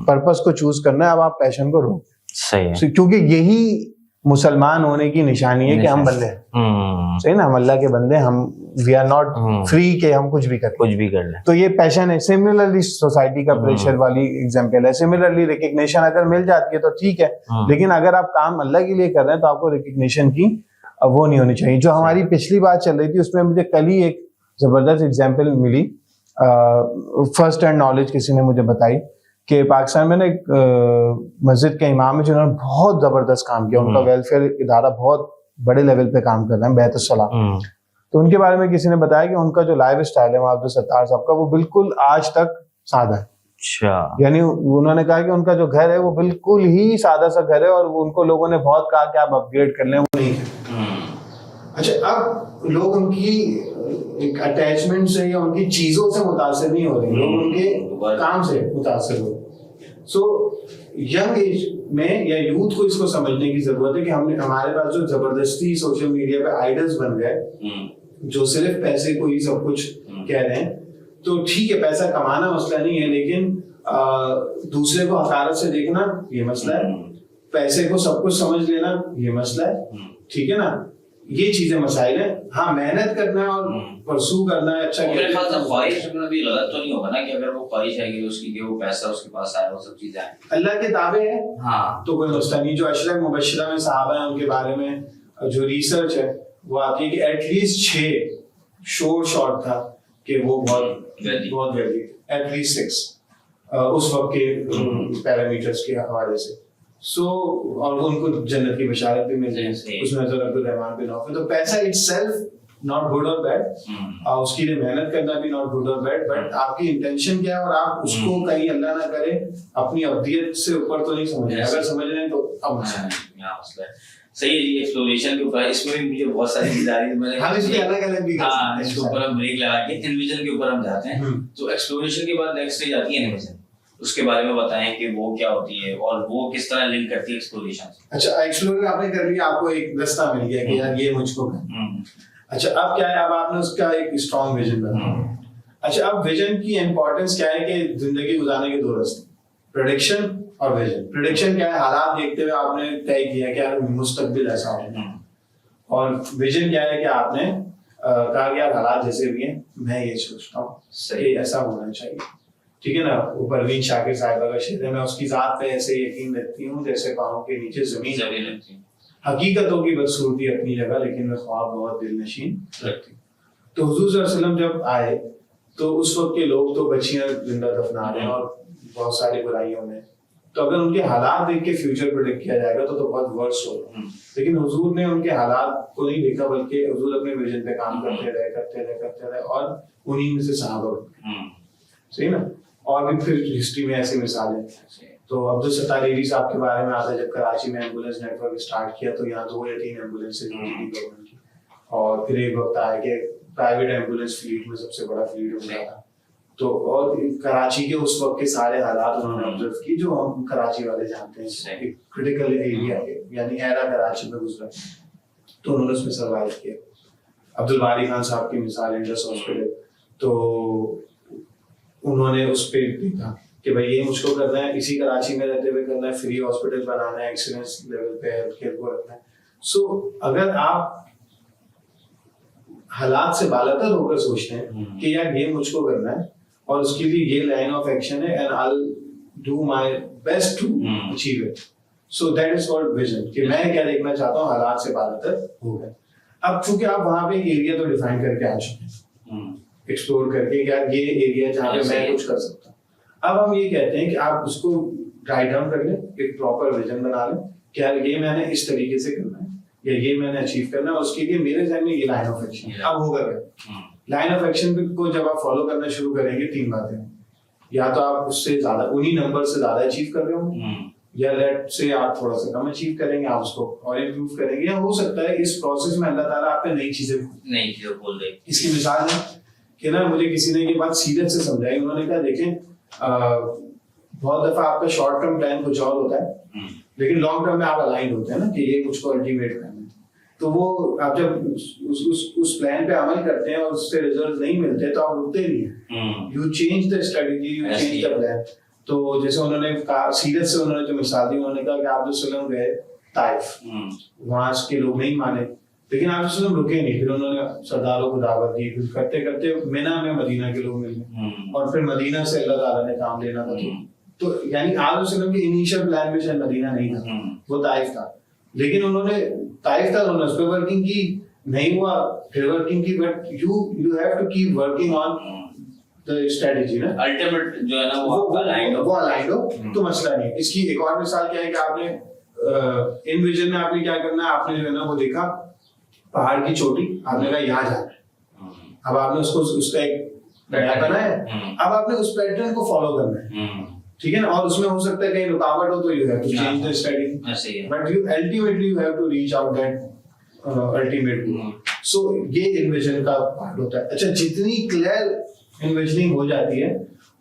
पर्पस को चूज करना है, अब आप पैशन को रोक। सही है। क्योंकि यही मुसलमान होने की निशानी है कि हम बंदे हैं। सही ना? हम अल्लाह के बंदे, हम वी आर नॉट फ्री के हम कुछ भी कर लें। तो ये पैशन है। सिमिलरली सोसाइटी का प्रेशर वाली एग्जांपल है। सिमिलरली रिकग्निशन अगर मिल जाती है तो ठीक है, लेकिन अगर आप काम अल्लाह के लिए कर रहे हैं तो आपको रिकग्निशन की वो नहीं होनी चाहिए। जो हमारी पिछली बात चल रही थी उसमें मुझे कल ही एक जबरदस्त एग्जाम्पल मिली, फर्स्ट हैंड नॉलेज किसी ने मुझे बताई कि पाकिस्तान में ना एक मस्जिद के इमाम है जिन्होंने बहुत जबरदस्त काम किया। उनका वेलफेयर इदारा बहुत बड़े लेवल पे काम कर रहा है, बैतुस सलाम। तो उनके बारे में किसी ने बताया कि उनका जो लाइफ स्टाइल है अब्दुल सत्तार साहब का, वो बिल्कुल आज तक सादा है। अच्छा। यानी उन्होंने कहा कि उनका जो घर है वो बिल्कुल ही सादा सा घर है, और उनको लोगों ने बहुत कहा कि आप अपग्रेड कर लें, वो नहीं है। अच्छा, अब लोग उनकी एक अटैचमेंट से या उनकी चीजों से मुतासिर नहीं हो रहे, लोग उनके काम से मुतासिर हो रहे। सो यंग एज में या यूथ को इसको समझने की जरूरत है कि हमने हमारे पास जो जबरदस्ती सोशल मीडिया पे आइडल्स बन गए जो सिर्फ पैसे को ही सब कुछ कह रहे हैं, तो ठीक है पैसा कमाना मसला नहीं है, लेकिन दूसरे को हकारत से देखना ये मसला है, पैसे को सब कुछ समझ लेना ये मसला है, ठीक है ना? ये चीजें मसाइल है। हाँ, मेहनत करना और परसू करना है। अच्छा, मेरे ख्याल से ख्वाहिश रखना भी गलत तो नहीं होगा ना कि अगर वो ख्वाहिश है कि उसकी कि वो पैसा उसके पास आए, वो सब चीजें आए, अल्लाह के ताबे है, हाँ, तो कोई मसला नहीं। जो अशरफ मुबश्शिरा में सहाबा है उनके बारे में जो रिसर्च है वो आती है कि एटलीस्ट 6 शॉर्ट था कि वो बहुत वेल्दी, एटलीस्ट 6 उस वक्त के पैरामीटर्स के हवाले से। सो और उनको जन्नत की बशारत भी मिल गई उसमें हज़रत अब्दुल रहमान बिन औफ। तो पैसा इटसेल्फ नॉट गुड और बैड, उसके लिए मेहनत करना भी नॉट गुड और बैड, बट आपकी इंटेंशन क्या है और आप उसको कहीं अल्लाह ना करे अपनी अब्दियत से ऊपर तो नहीं समझ रहे। अगर समझ रहे हैं तो अब सही है जी। एक्सप्लोरेशन के ऊपर इसमें भी मुझे बहुत सारी चीजें आ रही थी, मैंने हम इसमें अलग-अलग भी कर सकते हैं। इसके ऊपर हम ब्रेक लगा के एनविजन के ऊपर हम जाते हैं। तो एक्सप्लोरेशन के बाद नेक्स्ट स्टेज आती है एनविजन, उसके बारे में बताएं कि वो क्या होती है और वो किस तरह लिंक करती है एक्सप्लोरेशन से। अच्छा, एक्सप्लोर आपने कर लिया, आपको एक रास्ता मिल गया कि यार ये मुझको करना। अच्छा, अब क्या है, अब आपने उसका एक स्ट्रॉन्ग विजन बनाया। अच्छा, अब विजन की इंपॉर्टेंस क्या है कि जिंदगी गुजारने के 2 रास्ते, प्रेडिक्शन और विजन। प्रेडिक्शन क्या है, हालात देखते हुए आपने तय किया कि यार मुस्तकबिल ऐसा होगा, और विजन क्या है कि आपने कहा कि यार हालात जैसे भी हैं मैं ये सोचता हूँ सही ऐसा होना चाहिए, ठीक है ना? वो परवीन शाकिर साहिबा का शेर है, मैं उसकी जात पे ऐसे यकीन रखती हूँ जैसे पाँव के नीचे जमीन लगती है, हकीकतों की बदसूरती अपनी जगह लेकिन मैं ख्वाब बहुत दिलनशीन रखती हूँ। तो हुजूर सल्लल्लाहु अलैहि वसल्लम जब आए तो उस वक्त के लोग तो बच्चियां जिंदा दफना रहे हैं और बहुत सारी बुराइयों में, तो अगर उनके हालात देख के फ्यूचर प्रेडिक्ट किया जाएगा तो बहुत वर्स होगा। लेकिन हुजूर ने उनके हालात को नहीं देखा, बल्कि हुजूर अपने विजन पे काम करते रहे और उन्हीं में से सहाबा बन, सही ना? और भी फिर हिस्ट्री में ऐसी मिसालें। तो अब्दुल सत्तार एरी साहब के बारे में आता है, जब कराची में एम्बुलेंस नेटवर्क स्टार्ट किया तो यहाँ 2 या 3 एम्बुलेंसेज गवर्नमेंट की, और फिर एक वक्त आया कि प्राइवेट एम्बुलेंस फ्लीट में सबसे बड़ा फ्लीट हो गया था। तो और कराची के उस वक्त के सारे हालात उन्होंने ऑब्जर्व की जो हम कराची वाले जानते हैं, एक क्रिटिकल एरिया है, यानी एरा कराची में गुजरा, तो उन्होंने उसमें सर्वाइव किया। अब्दुल बारी खान साहब की मिसाल इंडस हॉस्पिटल, तो उन्होंने उस पे देखा कि भाई ये मुझको करना है, इसी कराची में रहते हुए करना है, फ्री हॉस्पिटल बनाना है, एक्सीलेंस लेवल पे हेल्थ केयर को रखना है। सो अगर आप हालात से बालातर होकर सोचते हैं कि यार ये मुझको करना है और उसके लिए ये लाइन ऑफ एक्शन है and I will do my best to achieve it, so that is called vision, कि मैं क्या देखना चाहता हूँ हालात से बालातर हो गए। अब चूंकि आप वहां पे एक एरिया तो डिफाइन करके आ चुके हैं, एक्सप्लोर करके यार ये एरिया जहाँ पे मैं कुछ कर सकता हूँ, अब हम ये कहते हैं कि आप उसको राइट डाउन कर लें, एक प्रॉपर विजन बना लें कि यार ये मैंने इस तरीके से करना है, या ये मैंने अचीव करना है, उसके लिए मेरे जहन में ये लाइन ऑफ एक्शन अब होगा क्या। लाइन ऑफ एक्शन को जब आप फॉलो करना शुरू करेंगे, 3 बातें, या तो आप उससे ज्यादा उन्हीं नंबर से ज्यादा अचीव कर रहे हो, या लेट से आप थोड़ा सा कम अचीव करेंगे, आप उसको और इम्प्रूव करेंगे, या हो सकता है इस प्रोसेस में अल्लाह ताला आपको नई चीजें बोल दे। इसकी मिसाल है कि ना मुझे किसी ने ये बात सीरियस से समझाई। उन्होंने कहा देखें बहुत दफा आपका शॉर्ट टर्म प्लान कुछ और होता है, लेकिन लॉन्ग टर्म में आप अलाइंड होते हैं ना कि ये कुछ को अल्टीमेट करना है, तो वो आप जब उस प्लान पे अमल करते हैं और उससे रिजल्ट नहीं मिलते तो आप रुकते नहीं हैं, you change the strategy, you change the plan. तो जैसे उन्होंने कहा सीरियस से, उन्होंने जो मिसाल दी, उन्होंने कहा कि आप जो सलम गए ताइफ, वहां के लोग नहीं माने, लेकिन आप जो रुके नहीं, फिर उन्होंने सरदारों को दावत दी, फिर करते करते मिना में मदीना के लोग मिल गए, और फिर मदीना से अल्लाह ताला ने काम लेना था। तो यानी आप के इनिशियल प्लान में शायद मदीना नहीं था, वो ताइफ था, लेकिन उन्होंने ताइफ था, उन्होंने उस पर वर्किंग की, नहीं हुआ, फिर वर्किंग की, but you have to keep working on the strategy ना, अल्टीमेट जो है ना वो अलाइंड हो तो मसला नहीं। इसकी एक और मिसाल क्या है कि आपने इन विजन में आपने क्या करना है, आपने जो है ना वो देखा पहाड़ की चोटी, आपने कहा यहाँ जाना है, अब आपने उसका एक पैटर्न बनाया, अब आपने उस पैटर्न को फॉलो करना है, ठीक है ना, और उसमें हो सकता है कहीं रुकावट हो तो you have to change the strategy, but you ultimately you have to reach out that ultimate goal. So ये इन्विजन का पार्ट होता है। अच्छा, जितनी क्लियर इन्विजनिंग हो जाती है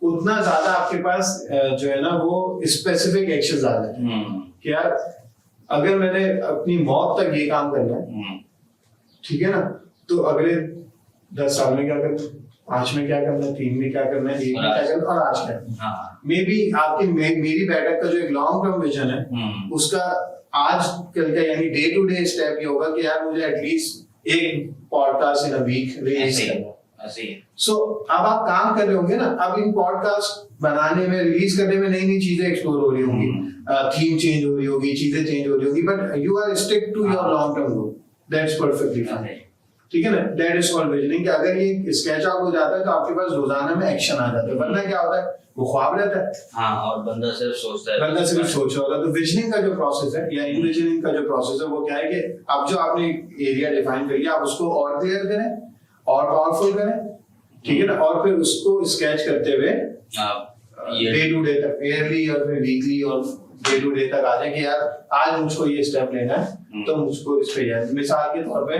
उतना ज्यादा आपके पास जो है ना वो स्पेसिफिक एक्शंस आ जाते हैं कि यार अगर मैंने अपनी मौत तक ये काम करना है, ठीक है ना, तो अगले 10 साल में क्या करना है, 5 में क्या करना है, 3 में क्या करना है, 1 में क्या करना है, और आज क्या करना है। मे बी आपकी मेरी बैठक का जो एक लॉन्ग टर्म विजन है उसका आज कल का यानी डे टू डे स्टेप ये होगा कि यार मुझे एटलीस्ट एक podcast in a week release करना है। सो अब आप काम कर रहे होंगे ना, अब इन पॉडकास्ट बनाने में, रिलीज करने में नई नई चीजें एक्सप्लोर हो रही होंगी, थीम चेंज हो रही होगी, चीजें चेंज हो रही होगी, but you are stick to your long term goal, that's perfectly fine, ठीक है ना। That is called visioning. कि अगर ये स्केच आउट हो जाता है तो आपके पास रोजाना में एक्शन आ जाता है, वरना क्या होता है वो ख्वाब रहता है, और बंदा सिर्फ सोचता है, बंदा सिर्फ सोच रहा होता है। तो विजनिंग का जो प्रोसेस है या इनविजनिंग का जो प्रोसेस है वो क्या है कि अब जो आपने एरिया डिफाइन कर लिया आप उसको और क्लियर करें और पावरफुल करें, ठीक है ना, और फिर उसको स्केच करते हुए डे टू डे तक, ईयरली और फिर वीकली और डे टू डे तक आ जाए कि यार आज मुझको ये स्टेप लेना है तो मुझको इस पे जाए। मिसाल के तौर पे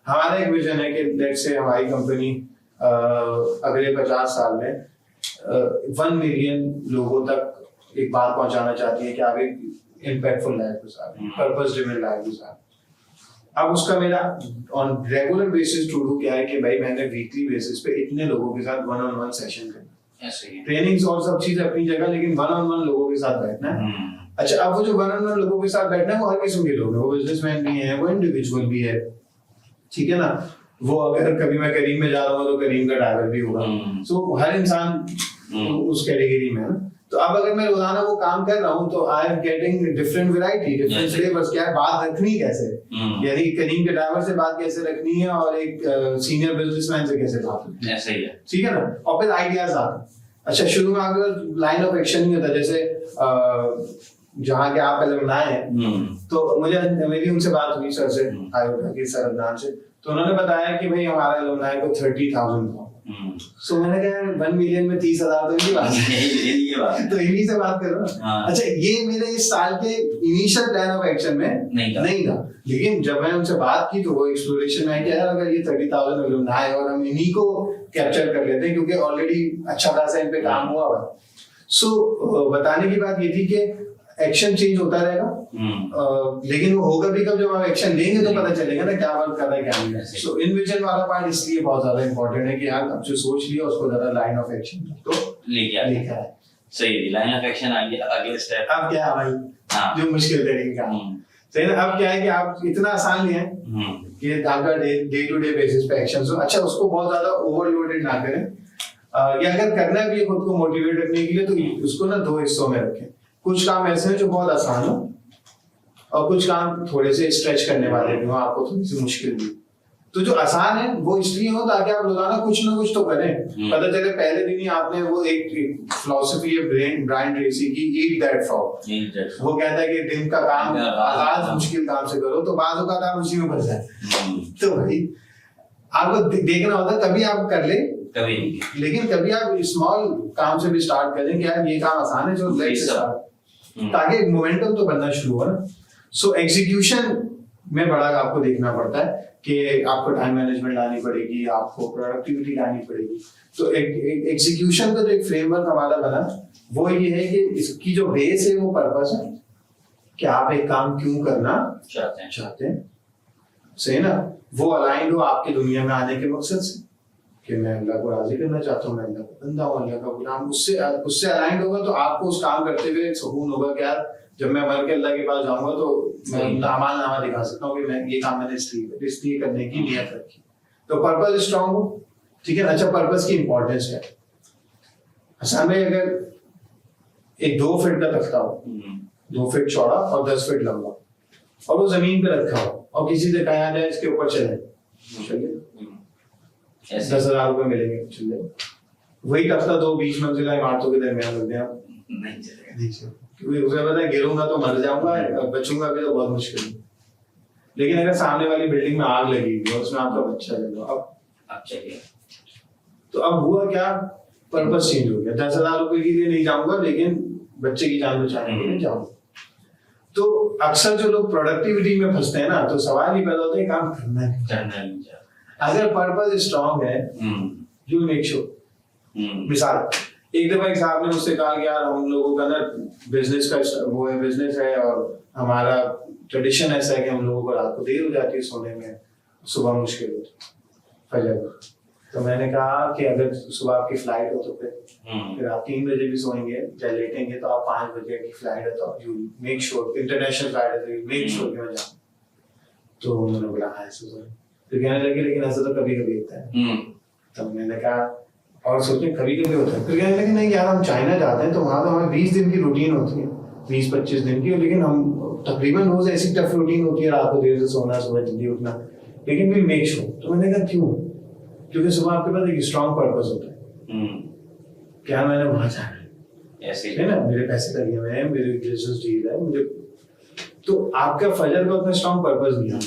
हमारा एक विजन है कि लेट्स से हमारी कंपनी अगले 50 साल में 1 मिलियन लोगों तक एक बात पहुंचाना चाहती है कि आप एक इम्पैक्टफुल लाइफ गुजार, पर्पस ड्रिवन लाइफ गुजार। अब उसका मेरा on regular basis to do क्या है कि भाई मैंने वीकली बेसिस पे इतने लोगों के साथ 1-on-1 सेशन करना, ट्रेनिंग्स और सब चीज अपनी जगह, लेकिन 1-on-1 लोगों के साथ बैठना है। अच्छा, अब वो जो 1-on-1 लोगों के साथ बैठना है वो हर किस्म के लोग हैं, वो बिजनेसमैन भी हैं, वो इंडिविजुअल भी है, ठीक है ना। वो अगर कभी मैं करीम में जा रहा हूँ तो करीम का ड्राइवर भी होगा, सो हर इंसान उस कैटेगरी में है ना। तो अब अगर मैं रोजाना वो काम कर रहा हूँ तो I am getting different variety, different flavours. क्या बात रखनी कैसे, यानी करीम के ड्राइवर से बात कैसे रखनी है और एक सीनियर बिजनेसमैन से कैसे बात रखनी है, सही है, ठीक है ना। और फिर आइडियाज आते हैं। अच्छा, शुरू में आपके लाइन ऑफ एक्शन नहीं होता, जैसे जहाँ के आप एलुमनाई हैं, तो मेरी उनसे बात हुई सर से, आयोगा सर अदनान से, तो उन्होंने बताया कि भाई हमारा एलुमनाई को 30,000 सो मैंने कहा 1 मिलियन में 30,000 तो इनकी बात है तो इन्हीं से बात करो। अच्छा, ये मेरे इस साल के इनिशियल प्लान ऑफ एक्शन में नहीं था, लेकिन जब मैंने उनसे बात की तो वो एक्सप्लोरेशन में कि यार अगर ये 30,000 एलुमनाई और हम इन्हीं को कैप्चर कर लेते हैं क्योंकि ऑलरेडी अच्छा खासा इन पे काम हुआ हुआ। सो बताने की बात ये थी कि एक्शन चेंज होता रहेगा, लेकिन वो होगा भी कब, जब आप एक्शन लेंगे तो पता चलेगा ना क्या वर्क कर रहा है क्या नहीं। सो इनविजन वाला पार्ट इसलिए बहुत ज्यादा इंपॉर्टेंट है कि यार अब जो सोच लिया उसको ज्यादा लाइन ऑफ एक्शन तो लेके आए। सही है, लाइन ऑफ एक्शन आ गया, अगले स्टेप अब क्या है भाई, जो मुश्किल तरीके का सही ना। अब क्या है कि आप इतना आसान नहीं है कि आपका डे टू डे बेसिस पे एक्शन हो। अच्छा, उसको बहुत ज्यादा ओवरलोडेड ना करें, या अगर करना भी है खुद को मोटिवेट रखने के लिए तो उसको ना 2 हिस्सों में रखें। कुछ काम ऐसे हैं जो बहुत आसान हो और कुछ काम थोड़े से स्ट्रेच करने वाले भी हो, आपको थोड़ी सी मुश्किल भी। तो जो आसान है वो इसलिए हो ताकि आप रोजाना कुछ ना कुछ तो करें। पता चले पहले दिन ही आपने वो एक फिलॉसफी है ब्रायन ट्रेसी की, ईट दैट फ्रॉग। वो कहता है कि दिन का काम आगाज मुश्किल काम से करो तो बाद का काम उसी में फंस जाए। तो भाई आपको देखना होता है, कभी आप कर ले कभी, लेकिन कभी आप स्मॉल काम से भी स्टार्ट करें कि यार ये काम आसान है जो लेट्स स्टार्ट, ताकि मोमेंटम तो बनना शुरू हो ना। सो एग्जीक्यूशन में बड़ा आपको देखना पड़ता है कि आपको टाइम मैनेजमेंट लानी पड़ेगी, आपको प्रोडक्टिविटी लानी पड़ेगी। तो एग्जीक्यूशन का जो एक फ्रेमवर्क हमारा बना वो ये है कि इसकी जो बेस है वो पर्पस है कि आप एक काम क्यों करना चाहते हैं, सही ना। वो अलाइंड हो आपके दुनिया में आने के मकसद से कि मैं अल्लाह को राजी करना चाहता हूँ, मैं अल्लाह का बंदा हूँ, अल्लाह का गुलाम। उससे अलाइंड होगा तो आपको उस काम करते हुए सुकून होगा कि यार जब मैं मर के अल्लाह के पास जाऊंगा तो मैं अमाल नामा दिखा सकता हूँ कि मैं ये काम मैंने इसलिए करने की नियत रखी। तो पर्पस स्ट्रांग हो, ठीक है। अच्छा, पर्पस की इंपॉर्टेंस है। असल में अगर एक 2 फीट का तख्ता हो, 2 फीट चौड़ा और 10 फीट लंबा, और वो जमीन पे रखा हो और किसी से कहा जाए इसके ऊपर चले, चलिए 10,000 रुपए मिलेंगे, चलिए। वही तख्ता 2 20 मंजिला इमारतों के दरमियान रख दिया, नहीं चलेगा, क्योंकि उसे पता है गिरूंगा तो मर जाऊंगा, बचूंगा भी तो बहुत मुश्किल है। लेकिन अगर सामने वाली बिल्डिंग में आग लगी और उसमें आपका बच्चा लगा, अब चलिए, तो अब हुआ क्या, पर्पस चेंज हो गया। 10,000 रुपए के लिए नहीं जाऊंगा लेकिन बच्चे की जान बचाने के लिए जाऊंगा। तो अक्सर जो लोग प्रोडक्टिविटी में फंसते हैं ना, तो सवाल ही पैदा होता है काम करना है। अगर पर्पस स्ट्रांग है, यू मेक श्योर। मिसाल, एक दफा एक साहब ने मुझसे कहा कि यार हम लोगों का ना बिजनेस का वो है, बिजनेस है और हमारा ट्रेडिशन ऐसा है कि हम लोगों को रात को देर हो जाती है सोने में, सुबह मुश्किल होती है फजर। तो मैंने कहा कि अगर सुबह आपकी फ्लाइट हो तो फिर आप 3 बजे भी सोएंगे या लेटेंगे तो आप 5 बजे की फ्लाइट है तो you make sure, international flight है तो यू मेक श्योर कि मैं जाऊँ। तो उन्होंने बोला हाँ ऐसा, तो कहने लगे लेकिन ऐसा तो कभी कभी होता है। तब मैंने कहा और सोचें कभी कभी होता है, फिर कहने लगे नहीं यार हम चाइना जाते हैं तो वहाँ तो हमें 20 दिन की रूटीन होती है, 20-25 दिन की, लेकिन हम तकरीबन रोज ऐसी टफ रूटीन होती है, रात को देर से सोना, सुबह जल्दी उठना, लेकिन वी मेक श्योर। तो मैंने कहा क्यों? क्योंकि सुबह आपके पास एक स्ट्रॉन्ग पर्पस होता है, क्या मैंने वहां जाना है, ऐसे है ना, मेरे पैसे लगे हुए हैं, मेरे बिजनेस डील है मुझे, तो आपका फजर का उतना स्ट्रॉन्ग पर्पस नहीं है।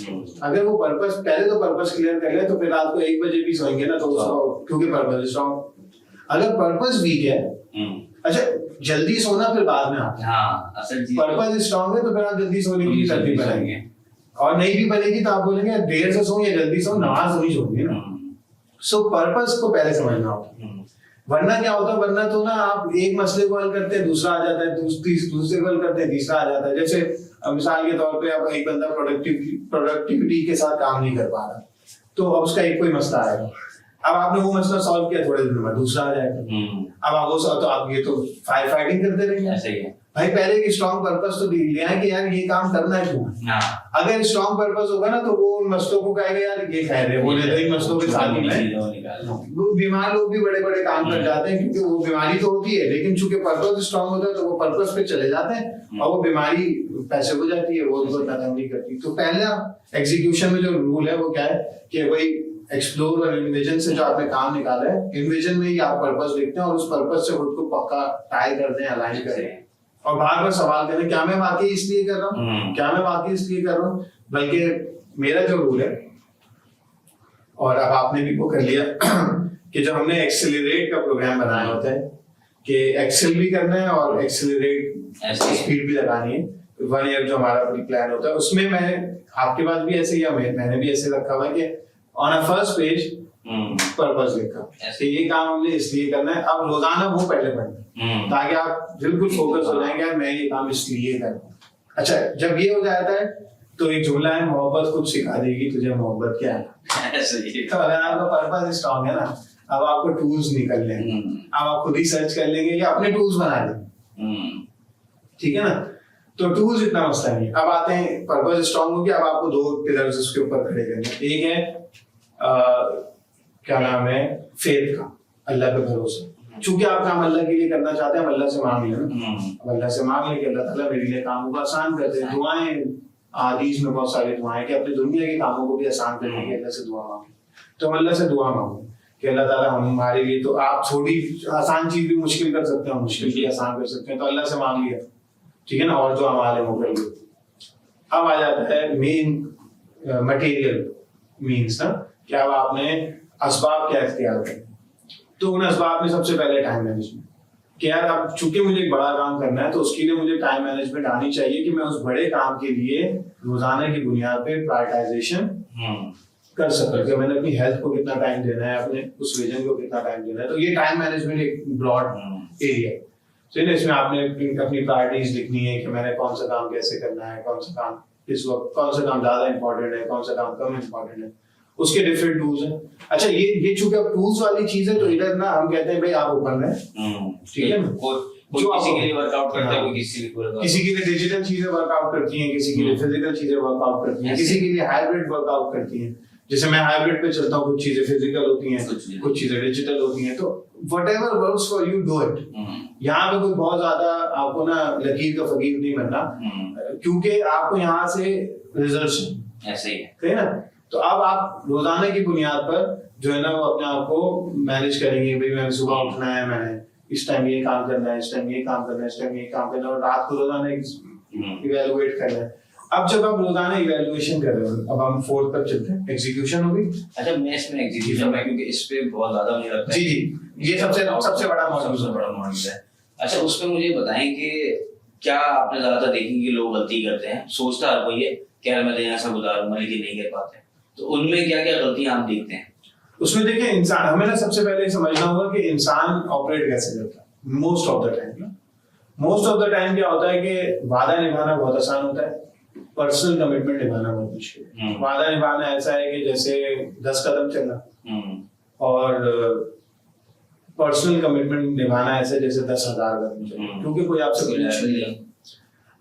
अगर वो पर्पस पहले तो पर्पस क्लियर कर ले तो फिर रात को 1 बजे भी सोएंगे ना तो क्योंकि पर्पस स्ट्रॉन्ग। अगर पर्पस वीक है, अच्छा जल्दी सोना फिर बाद में आता है, पर्पस स्ट्रॉन्ग है तो फिर आप जल्दी सोने की तरतीब बनाएंगे, और नहीं भी बनेगी तो आप बोलेंगे देर से सो या जल्दी सो, नमाज नहीं छोड़नी ना। सो पर्पस को पहले समझना होगा, वरना क्या होता है, वरना तो ना आप एक मसले को हल करते हैं दूसरा आ जाता है, दूसरे को हल करते हैं तीसरा आ जाता है। जैसे मिसाल के तौर पे अब एक बंदा प्रोडक्टिविटी के साथ काम नहीं कर पा रहा, तो अब उसका एक कोई मसला आएगा, अब आपने वो मसला सॉल्व किया, थोड़े दिन बाद दूसरा आ जाएगा, अब आप वो तो आप ये तो फाइटिंग करते रहेंगे। ऐसे ही है भाई, पहले एक स्ट्रॉन्ग पर्पस तो लिया है कि यार ये काम करना है क्यों। अगर स्ट्रॉन्ग पर्पस होगा ना तो वो उन मसलों को कहेगा यार ये खैर है, बोले तो इन मसलों के साथ ही में वो बीमार लोग भी बड़े बड़े काम कर जाते हैं, क्योंकि वो बीमारी तो होती है लेकिन चूंकि पर्पस स्ट्रॉन्ग होता है तो वो पर्पस पे चले जाते हैं और वो बीमारी पैसे हो जाती है, वो खत्म नहीं करती। तो पहला एग्जीक्यूशन में जो रूल है वो क्या है कि वही एक्सप्लोर और इन्विजन से जो आपने काम निकाला है, इन्विजन में ही आप पर्पस देखते हैं और उस पर्पस से खुद को पक्का टाई करते हैं, अलाइन करते हैं और बार बार सवाल करें क्या मैं वाकई इसलिए कर रहा हूँ, क्या मैं वाकई इसलिए कर रहा हूँ। बल्कि मेरा जो रूल है, और अब आपने भी वो कर लिया कि जब हमने एक्सेलरेट का प्रोग्राम बनाया होता है कि एक्सेल भी करना है और एक्सेलरेट स्पीड भी लगानी है, 1 ईयर जो हमारा प्लान होता है उसमें मैं आपके पास भी ऐसे या मैंने भी ऐसे रखा हुआ है कि on a first page purpose लिखा ऐसे ये काम हमने इसलिए करना है। अब रोजाना वो पहले पढ़ना ताकि आप बिल्कुल फोकस हो जाएंगे यार मैं ये काम इसलिए कर रहा हूँ। अच्छा जब ये हो जाता है तो एक जुमला है, मोहब्बत खुद सिखा देगी तुझे मोहब्बत क्या है। तो अगर आपका पर्पस स्ट्रॉन्ग है ना, अब आपको टूल्स निकल लेंगे, अब आप खुद ही सर्च कर लेंगे या अपने टूल्स बना लेंगे, ठीक है ना। तो टूल्स इतना मसला नहीं है। अब आते हैं पर्पस स्ट्रॉन्ग हो गया, अब आपको 2 पिलर्स उसके ऊपर खड़े करने। एक है क्या नाम है, फेथ का, अल्लाह पे भरोसा। चूंकि आप काम अल्लाह के लिए करना चाहते हैं, अल्लाह से मांग लेना, अल्लाह से मांग ले कि अल्लाह ताला मेरे लिए काम को आसान कर दे। दुआएं आदीज में बहुत सारी दुआएं कि अपनी दुनिया के कामों को भी आसान करने की अल्लाह से दुआ मांगे। तो हम अल्लाह से दुआ मांगे कि अल्लाह ताला हमारे लिए, तो आप थोड़ी आसान चीज भी मुश्किल कर सकते हो, मुश्किल भी आसान कर सकते हैं, तो अल्लाह से मांग लिया, ठीक है ना, और जो हमारे वो कर लिए। अब आ जाता है मेन मटेरियल मीन्स ना, कि अब आपने असबाब क्या इख्तियार करें। तो उन असबाब में सबसे पहले टाइम मैनेजमेंट, कि यार अब चूंकि मुझे एक बड़ा काम करना है तो उसके लिए मुझे टाइम मैनेजमेंट आनी चाहिए कि मैं उस बड़े काम के लिए रोजाना की बुनियाद पे प्रायोरिटाइजेशन कर सकूं, कि मैंने अपनी हेल्थ को कितना टाइम देना है, अपने उस विजन को कितना टाइम देना है। तो ये टाइम मैनेजमेंट एक ब्रॉड एरिया है। तो इसमें आपने अपनी प्रायोरिटीज लिखनी है कि मैंने कौन सा काम कैसे करना है, कौन सा काम किस वक्त, कौन सा काम ज्यादा इंपॉर्टेंट है, कौन सा काम कम इंपॉर्टेंट है, उसके डिफरेंट टूल्स हैं। अच्छा, ये चूंकि अब टूल्स वाली चीज है तो इधर ना हम कहते हैं भाई आप ओपन है, ठीक है ना, जो किसी के लिए वर्कआउट करता है, किसी के लिए डिजिटल चीजें वर्कआउट करती हैं, किसी के लिए फिजिकल चीजें वर्कआउट करती हैं, किसी के लिए हाइब्रिड वर्कआउट करती हैं। जैसे मैं हाइब्रिड पे चलता हूँ, कुछ चीजें फिजिकल होती हैं, कुछ चीजें डिजिटल होती हैं। तो whatever works for you do it. यहाँ पे कोई बहुत ज्यादा आपको ना लकीर का फकीर नहीं बनना, क्योंकि आपको यहाँ से रिजल्ट ऐसे ही है ना। तो अब आप रोजाना की बुनियाद पर जो है ना वो अपने आप को मैनेज करेंगे, भाई मैंने सुबह उठना है, मैंने इस टाइम ये काम करना है, इस टाइम ये काम करना है, इस टाइम ये काम करना है, और रात को रोजाना इवैल्यूएट करना है। अब जब आप रोजाना इवैल्यूएशन कर रहे हो, अब हम 4th तक चलते हैं, एग्जीक्यूशन होगी। अच्छा, मैं इसमें एग्जीक्यूशन में, क्योंकि इस पे बहुत ज्यादा मुझे लगता है जी, ये सबसे बड़ा मॉड्यूल है। अच्छा, उसमें मुझे बताएं कि क्या आपने ज्यादातर देखेंगे कि लोग गलती करते हैं, सोचता हर कोई है कि यार मैं तो ऐसा गुजारूंगा, लेकिन नहीं कर पाते। तो उनमें क्या क्या गलतियां आप देखते हैं? उसमें देखिए, इंसान हमें ना सबसे पहले समझना होगा कि इंसान ऑपरेट कैसे करता है। मोस्ट ऑफ द टाइम क्या होता है कि वादा निभाना बहुत आसान होता है, पर्सनल कमिटमेंट निभाना बहुत मुश्किल है। वादा निभाना ऐसा है कि जैसे 10 कदम चलना, और पर्सनल कमिटमेंट निभाना ऐसा जैसे 10,000 कदम चलना, क्योंकि कोई आपसे कुछ नहीं।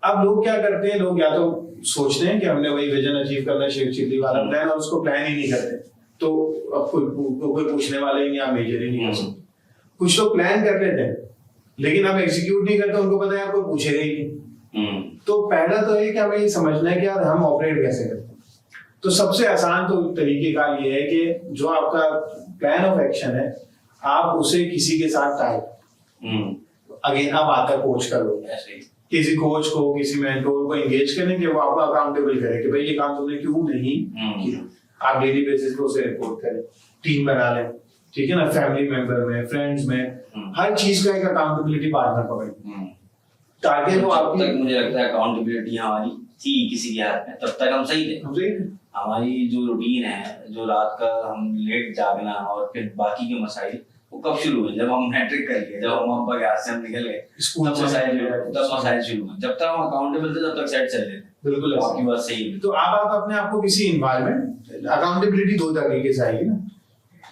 अब लोग क्या करते हैं, लोग या तो सोचते हैं कि हमने वही विजन अचीव करना है, शेख चिल्ली वाला प्लान, और उसको प्लान ही नहीं करते, तो अब कोई पूछने वाले ही नहीं, आप मेजर ही नहीं कर सकते। कुछ लोग प्लान कर लेते हैं लेकिन अब एग्जीक्यूट नहीं करते, उनको पता है आपको पूछेगा ही नहीं। तो पहला तो ये कि हमें ये समझना है कि यार हम ऑपरेट कैसे करते हैं। तो सबसे आसान तो तरीके का ये है कि जो आपका प्लान ऑफ एक्शन है, आप उसे किसी के साथ टाइप अगेन अब आता है कोच का रोल, किसी कोच को, किसी मेंटोर को एंगेज करें कि वो आपको अकाउंटेबल करे कि भाई ये काम तुमने क्यों नहीं किया। आप डेली बेसिस पे उसे रिपोर्ट करें, टीम बना लें, ठीक है ना, फैमिली मेंबर में, फ्रेंड्स में, हर चीज का एक अकाउंटेबिलिटी पार्टनर पकड़ें, ताकि वो आपकी, तक मुझे लगता है अकाउंटेबिलिटी हमारी थी किसी के हाथ में, तब तक हम सही थे। हमारी जो रूटीन है, जो रात का हम लेट जागना और फिर बाकी के मसाइल, वो कब शुरू हुए? जब हम मैट्रिक कर लिए, जब हम अब्बा के हाथ से हम निकल गए, तब मसाइल शुरू हुए। जब तक हम अकाउंटेबल थे तब तक सेट चल रहे थे। बिल्कुल आपकी बात सही है। तो आप अपने आप को किसी इन्वायरमेंट, अकाउंटेबिलिटी 2 तरीके से आएगी ना,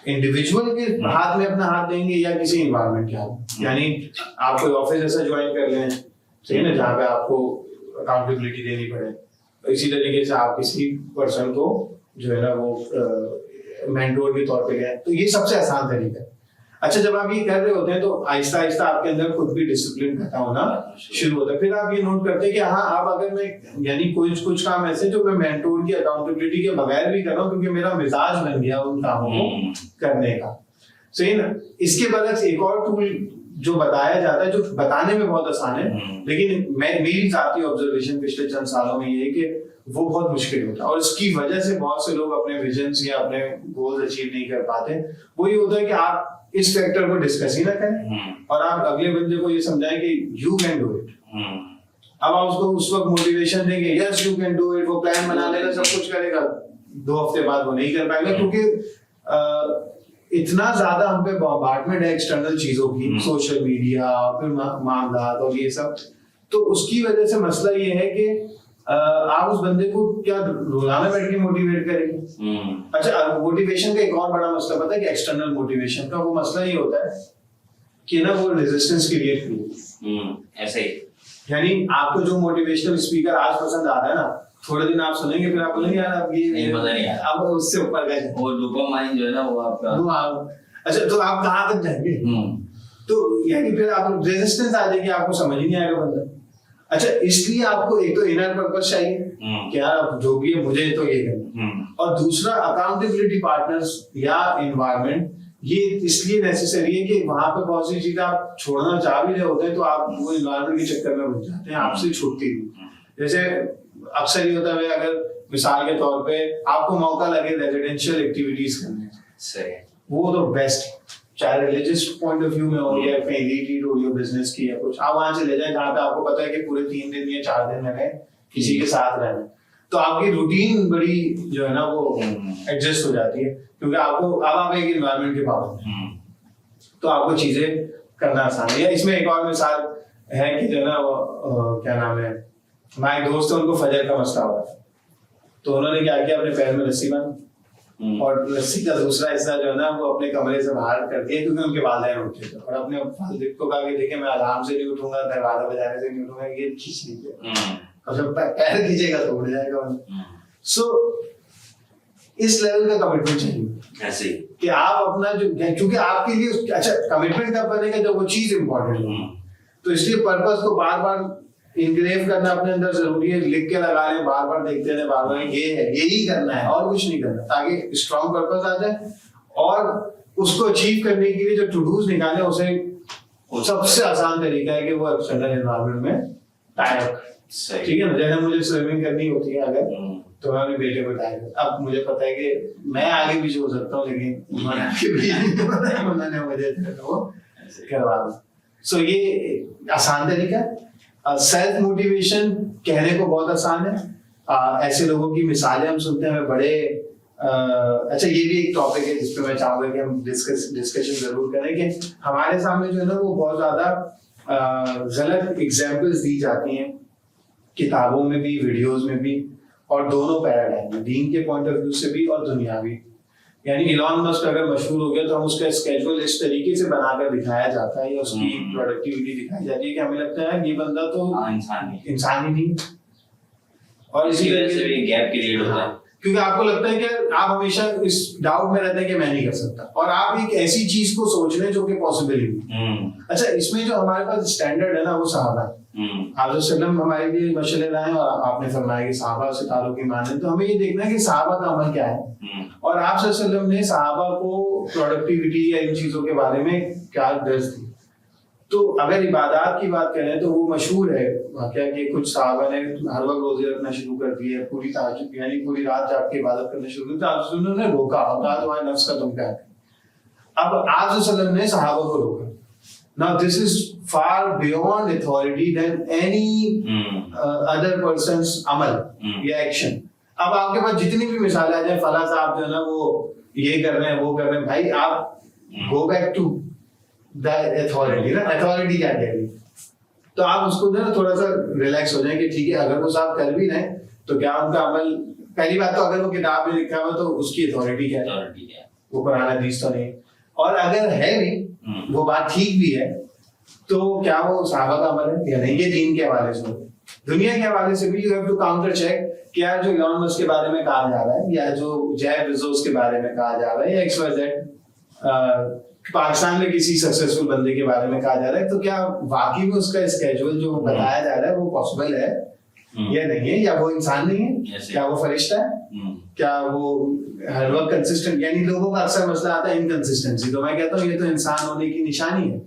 इंडिविजुअल के हाथ में अपना हाथ देंगे या किसी इन्वायरमेंट के हाथ। यानी आप कोई ऑफिस ऐसा ज्वाइन कर लें, ठीक है ना, जहाँ पे आपको अकाउंटेबिलिटी देनी पड़े। इसी तरीके से आप किसी पर्सन को जो है ना वो मेंटोर के तौर पे गए, तो ये सबसे आसान तरीका है। अच्छा, जब आप ये कर रहे होते हैं तो आहिस्ता आहिस्ता आपके अंदर खुद भी डिसिप्लिन पैदा होना शुरू होता है। फिर आप ये नोट करते हैं कि हाँ, अब अगर मैं, यानी कुछ काम ऐसे जो मैं मेंटोर की अकाउंटेबिलिटी के बगैर भी कर रहा हूँ, क्योंकि मेरा मिजाज बन गया उन कामों को करने का, सही ना। इसके बाद एक और टूल जो बताया जाता है, जो बताने में बहुत आसान है, लेकिन मेरी जाती ऑब्जर्वेशन पिछले चंद सालों में ये है कि वो बहुत मुश्किल होता है, और इसकी वजह से बहुत से लोग अपने विजन्स या अपने गोल्स अचीव नहीं कर पाते। वो ये होता है कि आप इस फैक्टर को डिस्कस ही ना करें, और आप अगले बंदे को ये समझाएं कि यू कैन डू इट। अब आप उसको उस वक्त मोटिवेशन देंगे, yes you can do it, वो प्लान बना लेगा, सब कुछ करेगा, 2 हफ्ते बाद वो नहीं कर पाएगा, क्योंकि इतना ज्यादा हम पे बॉम्बार्डमेंट है एक्सटर्नल चीजों की, सोशल मीडिया, फिर मामला और ये सब। तो उसकी वजह से मसला ये है कि आप उस बंदे को क्या रोजाना बैठ के मोटिवेट करेंगे। अच्छा, मोटिवेशन का एक और बड़ा मसला पता है कि एक्सटर्नल मोटिवेशन का वो मसला ये होता है कि ना वो रेजिस्टेंस क्रिएट करेगी। ऐसे ही, यानी आपको जो मोटिवेशनल स्पीकर आज पसंद आ रहा है ना, थोड़े दिन आप सुनेंगे, फिर आप बोलेंगे यार अब ये नहीं पता नहीं, अब उससे ऊपर गए, वो डोपामाइन जो है ना वो आपका, अच्छा तो आप कहाँ तक जाएंगे। तो यानी फिर आप रेजिस्टेंस आ जाएगी, आपको समझ ही नहीं आएगा बंदा। अच्छा, इसलिए आपको एक तो इनर पर्पस चाहिए कि यार जो भी है मुझे तो ये करना, और दूसरा अकाउंटेबिलिटी पार्टनर्स या एनवायरनमेंट, ये इसलिए नेसेसरी है कि वहां पे बहुत सी चीजें आप छोड़ना चाह भी रहे होते हैं तो आप वो एनवायरनमेंट के चक्कर में बन जाते हैं, आपसे छूटती नहीं। जैसे अक्सर ही होता है, अगर मिसाल के तौर पे आपको मौका लगे रेजिडेंशियल एक्टिविटीज करने से, वो तो बेस्ट, चाहे रिलीजियस पॉइंट ऑफ व्यू में हो या कहीं रीड हो या बिजनेस की या कुछ, आप वहां चले जाए जहाँ पे आपको पता है कि पूरे 3 दिन या 4 दिन लगे किसी के साथ रहना, तो आपकी रूटीन बड़ी जो है ना वो एडजस्ट हो जाती है, क्योंकि आपको अब आप एक एनवायरनमेंट के पाबंद हैं, तो आपको चीजें करना आसान है। या इसमें एक और मिसाल है कि जो है ना वो क्या नाम है, हमारा एक दोस्त है, उनको फजर का मसला हुआ था, तो उन्होंने क्या किया, अपने पैर में रस्सी बांधी और रस्सी का दूसरा हिस्सा जो है ना वो अपने कमरे से बाहर कर दिया, क्योंकि उनके वालिदैन उठे थे, और अपने वालिद को कहा कि देखिए मैं आराम से नहीं उठूंगा, दरवाजा बजाने से नहीं उठूंगा, ये खींच लीजिए, और जब पैर खींचेगा तो उड़ जाएगा। सो इस लेवल का कमिटमेंट चाहिए ऐसे कि आप अपना जो, क्योंकि आपके लिए अच्छा कमिटमेंट कब बनेगा, जब वो चीज इंपॉर्टेंट हो, तो इसलिए पर्पस को बार बार इनग्रेव करना अपने अंदर जरूरी है, लिख के लगा लें, बार बार देखते रहे, बार बार ये है, यही करना है और कुछ नहीं करना, ताकि स्ट्रॉन्ग पर्पस आ जाए, और उसको अचीव करने के लिए जो टू डूज निकाले उसे सबसे आसान तरीका है कि वो एक्सटर्नल एनवायरनमेंट में टाई अप, ठीक है ना। जैसे मुझे स्विमिंग करनी होती है अगर, तो मैं अपने बेटे को टाई, अब मुझे पता है कि मैं आगे पीछे हो सकता हूँ, लेकिन उन्होंने मुझे वो करवा दी। सो ये आसान तरीका, सेल्फ मोटिवेशन कहने को बहुत आसान है, ऐसे लोगों की मिसालें हम सुनते हैं बड़े, अच्छा ये भी एक टॉपिक है जिसपे मैं चाहूंगा कि हम डिस्कशन जरूर करें, कि हमारे सामने जो है ना वो बहुत ज्यादा गलत एग्जांपल्स दी जाती हैं किताबों में भी, वीडियोस में भी, और दोनों पैराडाइम में, दीन के पॉइंट ऑफ व्यू से भी और दुनियावी। यानी इलॉन मस्क अगर मशहूर हो गया तो हम उसका स्केड्यूल इस तरीके से बनाकर दिखाया जाता है या उसकी प्रोडक्टिविटी दिखाई जाती है कि हमें लगता है ये बंदा तो इंसान ही नहीं, और इसी वजह से भी गैप क्रिएट होता है, क्योंकि आपको लगता है कि आप हमेशा इस डाउट में रहते हैं कि मैं नहीं कर सकता, और आप एक ऐसी चीज को सोच रहे हैं जो कि पॉसिबल ही नहीं। अच्छा, इसमें जो हमारे पास स्टैंडर्ड है ना वो सहाबा है, आप सल्लम हमारे लिए मशले लाए, और आपने फरमाया कि सहाबा से ताल्लुक की माने, तो हमें ये देखना है कि सहाबा का अमल क्या है, और आप सल्लम ने सहाबा को प्रोडक्टिविटी या इन चीजों के बारे में क्या दर्ज दी। तो अगर इबादत की बात करें तो वो मशहूर है वाकया कि कुछ सहाबा ने हर वक्त रोजे रखना शुरू कर दिए, पूरी तहज्जुद यानी पूरी रात जाग के इबादत करना शुरू कर दिया, उन्होंने रोका, और तुम्हारे नफ्स का तुम क्या है। अब आप सल्लम ने सहाबा को रोका। Now this is far beyond authority than any other person's अमल या एक्शन। अब आपके पास जितनी भी मिसालें आ जाए, फला साहब जो है ना वो ये कर रहे हैं वो कर रहे हैं, भाई आप go back to the authority ना, अथॉरिटी क्या कह रही है, तो आप उसको ना थोड़ा सा रिलैक्स हो जाए कि ठीक है, अगर वो साहब कर भी रहे तो क्या उनका अमल, पहली बात तो अगर वो किताब में लिखा हुआ तो उसकी अथॉरिटी क्या है, वो कुरान हदीस तो नहीं, और अगर है भी वो बात ठीक भी है तो क्या वो सहाबा का अमल है या नहीं, ये दीन के हवाले से, दुनिया के हवाले से भी you have to counter check, क्या जो इलॉन मस्क के बारे में कहा जा रहा है या जो जेफ बेजोस के बारे में कहा जा रहा है या XYZ पाकिस्तान में किसी सक्सेसफुल बंदे के बारे में कहा जा रहा है, तो क्या वाकई में उसका स्केड्यूल जो बताया जा रहा है वो पॉसिबल है या नहीं है, या वो इंसान नहीं है, क्या वो फरिश्ता है, क्या वो हर वक्त कंसिस्टेंट, यानी लोगों का अक्सर मसला आता है इनकंसिस्टेंसी, तो मैं कहता हूँ ये तो इंसान होने की निशानी है।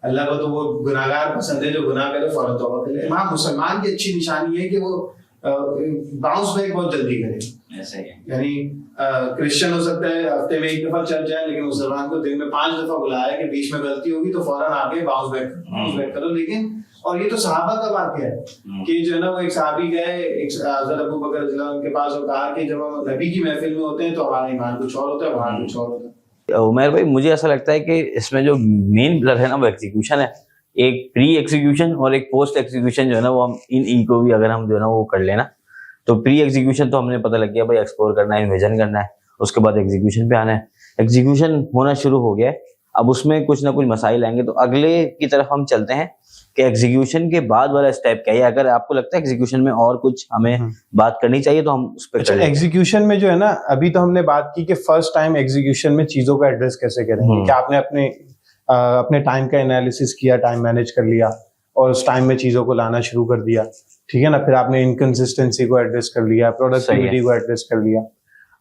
अल्लाह को तो वो गुनाहगार पसंद है जो गुनाह करे फौरन तौबा करे। हाँ, मुसलमान की अच्छी निशानी है कि वो बाउंस बैक बहुत जल्दी करे, ऐसे है। यानी क्रिश्चियन हो सकता है हफ्ते में 1 दफा चल जाए, लेकिन मुसलमान को दिन में 5 दफा बुलाया कि बीच में गलती होगी तो फौरन आके बाउंस बैक करो। लेकिन और ये तो सहाबा का वाकया है कि जो है ना वो एक सहाबी गए हज़रत अबू बकर रज़ी अल्लाह उनके पास और कहा कि जब हम नबी की महफिल में होते हैं तो हमारा ईमान कुछ और होता है, वहां कुछ और होता है। उमर भाई, मुझे ऐसा लगता है कि इसमें जो मेन पिलर है ना वो एग्जीक्यूशन है, एक प्री एग्जीक्यूशन और एक पोस्ट एग्जीक्यूशन जो है ना वो हम इन को भी अगर हम जो है ना वो कर लेना, तो प्री एग्जीक्यूशन तो हमने पता लग गया भाई एक्सप्लोर करना है, इन्विजन करना है, उसके बाद एग्जीक्यूशन पे आना है। एग्जीक्यूशन होना शुरू हो गया है, अब उसमें कुछ ना कुछ मसाइल आएंगे, तो अगले की तरफ हम चलते हैं कि एग्जीक्यूशन के बाद वाला स्टेप क्या है। अगर आपको लगता है एग्जीक्यूशन में और कुछ हमें बात करनी चाहिए तो हम उस पर करेंगे। एग्जीक्यूशन में जो है ना, अभी तो हमने बात की कि फर्स्ट टाइम एग्जीक्यूशन में चीजों का एड्रेस कैसे करेंगे, कि आपने अपने टाइम का एनालिसिस किया, टाइम मैनेज कर लिया, और उस टाइम में चीज़ों को लाना शुरू कर दिया, ठीक है ना। फिर आपने इनकंसिस्टेंसी को एड्रेस कर लिया, प्रोडक्टिविटी को एड्रेस कर लिया।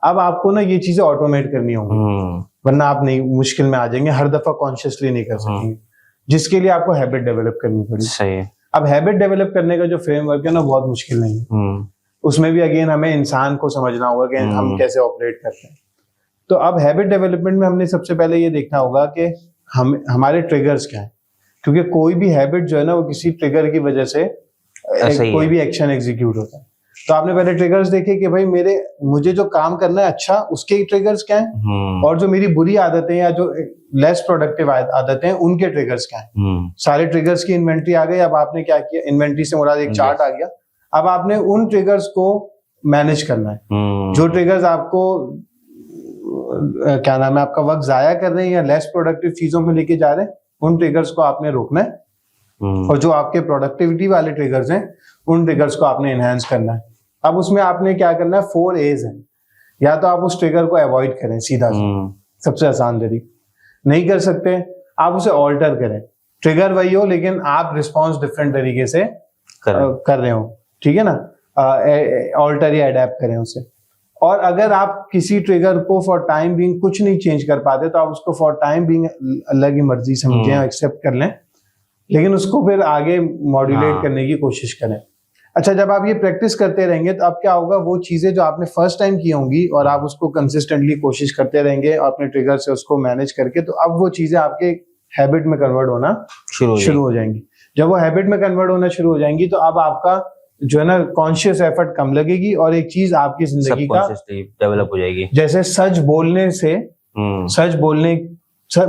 अब आपको ना ये चीज़ें ऑटोमेट करनी होंगी, वरना आप नहीं मुश्किल में आ जाएंगे, हर दफा कॉन्शियसली नहीं कर सकेंगे, जिसके लिए आपको हैबिट डेवलप करनी पड़ेगी। सही है। अब हैबिट डेवलप करने का जो फ्रेमवर्क है ना बहुत मुश्किल नहीं है, उसमें भी अगेन हमें इंसान को समझना होगा कि हम कैसे ऑपरेट करते हैं। तो अब हैबिट डेवलपमेंट में हमने सबसे पहले ये देखना होगा कि हमारे ट्रिगर्स क्या है, क्योंकि कोई भी हैबिट जो है ना वो किसी ट्रिगर की वजह से कोई भी एक्शन एग्जीक्यूट होता है। तो आपने पहले ट्रिगर्स देखे कि भाई मुझे जो काम करना है अच्छा, उसके ट्रिगर्स क्या हैं, और जो मेरी बुरी आदतें या जो लेस प्रोडक्टिव आदतें हैं उनके ट्रिगर्स क्या हैं। सारे ट्रिगर्स की इन्वेंट्री आ गई। अब आपने क्या किया, इन्वेंट्री से मुराद एक चार्ट आ गया। अब आपने उन ट्रिगर्स को मैनेज करना है, जो ट्रिगर्स आपको क्या नाम है आपका वक्त जाया कर रहे हैं या लेस प्रोडक्टिव चीजों में लेके जा रहे हैं, उन ट्रिगर्स को आपने रोकना है। और जो आपके प्रोडक्टिविटी वाले ट्रिगर्स हैं उन ट्रिगर्स को आपने एनहांस करना है। अब उसमें आपने क्या करना है, 4 A's हैं। या तो आप उस ट्रिगर को अवॉइड करें, सीधा सबसे आसान तरीका। नहीं कर सकते आप उसे ऑल्टर करें, ट्रिगर वही हो लेकिन आप रिस्पॉन्स डिफरेंट तरीके से कर रहे हो, ठीक है ना। ऑल्टर या अडेप्ट करें उसे। और अगर आप किसी ट्रिगर को फॉर टाइम बीइंग कुछ नहीं चेंज कर पाते तो आप उसको फॉर टाइम बीइंग अल्लाह की मर्जी समझें, एक्सेप्ट कर लें, लेकिन उसको फिर आगे मॉड्यूलेट करने की कोशिश करें। अच्छा, जब आप ये प्रैक्टिस करते रहेंगे तो अब क्या होगा, वो चीजें जो आपने फर्स्ट टाइम की होंगी और आप उसको कंसिस्टेंटली कोशिश करते रहेंगे और अपने ट्रिगर से उसको मैनेज करके, तो अब वो चीजें आपके हैबिट में कन्वर्ट होना शुरू हो जाएंगी। जब वो हैबिट में कन्वर्ट होना शुरू हो जाएंगी तो अब आपका जो है ना कॉन्शियस एफर्ट कम लगेगी और एक चीज आपकी जिंदगी का डेवलप हो जाएगी। जैसे सच बोलने से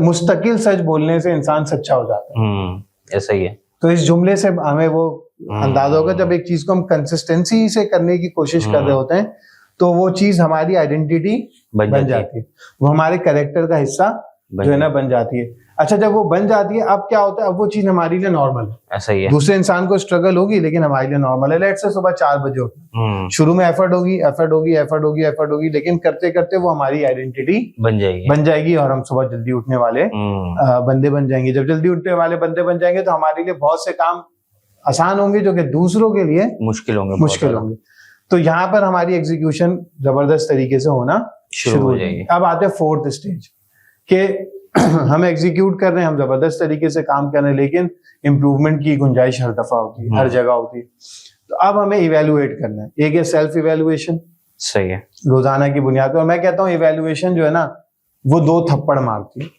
मुस्तकिल सच बोलने से इंसान सच्चा हो जाता है, ऐसा ही है। तो इस जुमले से हमें वो अंदाजा होगा, जब एक चीज को हम कंसिस्टेंसी से करने की कोशिश कर रहे होते हैं तो वो चीज हमारी आइडेंटिटी बन जाती है, वो हमारे कैरेक्टर का हिस्सा जो है ना बन जाती है। अच्छा, जब वो बन जाती है अब क्या होता है, अब वो चीज हमारे लिए नॉर्मल है। ऐसा ही है। दूसरे इंसान को स्ट्रगल होगी लेकिन हमारे लिए नॉर्मल है। लेट्स से सुबह 4 बजे उठना, शुरू में एफर्ट होगी, लेकिन करते करते वो हमारी आइडेंटिटी बन जाएगी और हम सुबह जल्दी उठने वाले बंदे बन जाएंगे। जब जल्दी उठने वाले बंदे बन जाएंगे तो हमारे लिए बहुत से काम आसान होंगे जो कि दूसरों के लिए मुश्किल होंगे। तो यहाँ पर हमारी एग्जीक्यूशन जबरदस्त तरीके से होना शुरू हो जाएगी। अब आते हैं 4th स्टेज के हम एग्जीक्यूट कर रहे हैं, हम जबरदस्त तरीके से काम कर रहे हैं, लेकिन इम्प्रूवमेंट की गुंजाइश हर दफा होती है, हर जगह होती है। तो अब हमें इवेलुएट करना है। एक है सेल्फ इवेलुएशन, सही है, रोजाना की बुनियाद पर। और मैं कहता हूँ इवेलुएशन जो है ना वो 2 थप्पड़ मारती है।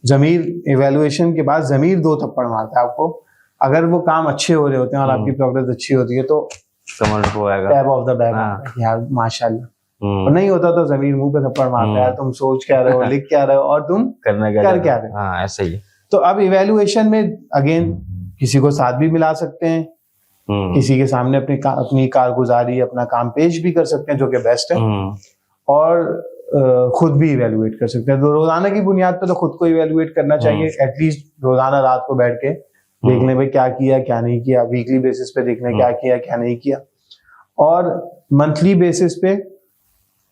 जमीर इवेलुएशन के बाद जमीर 2 थप्पड़ मारता है आपको। अगर वो काम अच्छे हो रहे होते हैं और आपकी प्रोग्रेस अच्छी होती है तो टैप ऑफ द बैक यार माशाल्लाह, और नहीं होता तो जमीर मुंह पे थप्पड़ मारता है, तुम सोच क्या रहे हो, लिख क्या रहे हो और तुम कर क्या रहे हो। हाँ, ऐसा ही है। तो अब इवेलुएशन में अगेन किसी को साथ भी मिला सकते हैं, किसी के सामने अपनी कारगुजारी अपना काम पेश भी कर सकते हैं जो कि बेस्ट है, और खुद भी इवेलुएट कर सकते हैं। तो रोजाना की बुनियाद पर तो खुद को इवेलुएट करना चाहिए। एटलीस्ट रोजाना रात को बैठ के देखने में क्या किया क्या नहीं किया, वीकली बेसिस पे देखने क्या किया क्या नहीं किया, और मंथली बेसिस पे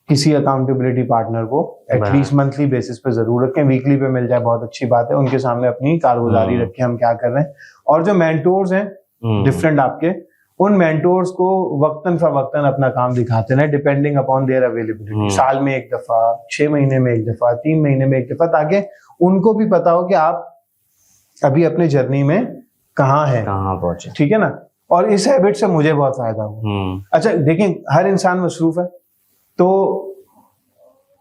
किसी अकाउंटेबिलिटी पार्टनर को एटलीस्ट मंथली बेसिस पे जरूर रखें। वीकली पे मिल जाए बहुत अच्छी बात है, उनके सामने अपनी कारगुजारी रखें हम क्या कर रहे हैं। और जो मेंटोर्स हैं डिफरेंट आपके, उन मेंटोर्स को वक्तन फवक्तन अपना काम दिखाते रहे, डिपेंडिंग अपॉन देयर अवेलेबिलिटी। साल में एक दफा, 6 महीने में एक दफा, 3 महीने में एक दफा, ताकि उनको भी पता हो कि आप अभी अपने जर्नी में कहाँ पहुंचे, ठीक है ना। और इस हैबिट से मुझे बहुत फायदा हुआ। अच्छा देखिए, हर इंसान मसरूफ है तो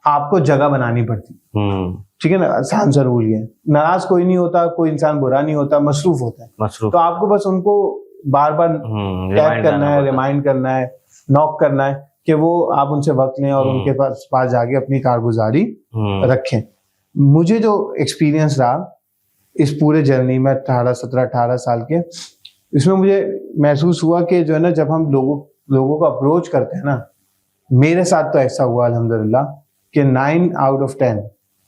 आपको जगह बनानी पड़ती, ठीक है ना। आसान सा रूल ये, नाराज कोई नहीं होता, कोई इंसान बुरा नहीं होता, मसरूफ होता है। तो आपको बस उनको बार बार टैप करना है, रिमाइंड करना है, नॉक करना है कि वो आप उनसे वक्त लें और उनके पास जाके अपनी कारगुजारी रखें। मुझे जो एक्सपीरियंस रहा इस पूरे जर्नी में 18 साल के, इसमें मुझे महसूस हुआ कि जो है ना, जब हम लोगों को अप्रोच करते हैं ना, मेरे साथ तो ऐसा हुआ अल्हम्दुलिल्लाह कि 9 आउट ऑफ 10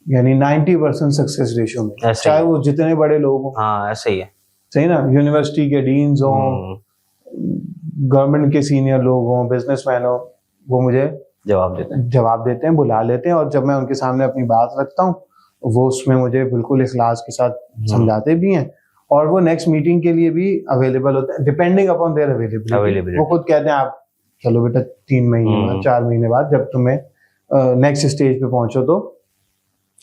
यानी 90% सक्सेस रेशियो में, चाहे वो जितने बड़े लोग हों। हाँ, ऐसा ही है, सही ना। यूनिवर्सिटी के डीन्स हों, गवर्नमेंट के सीनियर लोग हों, बिजनेसमैन हो, वो मुझे जवाब देते हैं, बुला लेते हैं, और जब मैं उनके सामने अपनी बात रखता हूँ वो उसमें मुझे बिल्कुल इखलास के साथ समझाते भी हैं और वो नेक्स्ट मीटिंग के लिए भी अवेलेबल होते हैं डिपेंडिंग अपॉन देयर अवेलेबिलिटी। वो खुद कहते हैं आप चलो बेटा 3 महीने बाद 4 महीने बाद जब तुम्हें नेक्स्ट स्टेज पे पहुंचो तो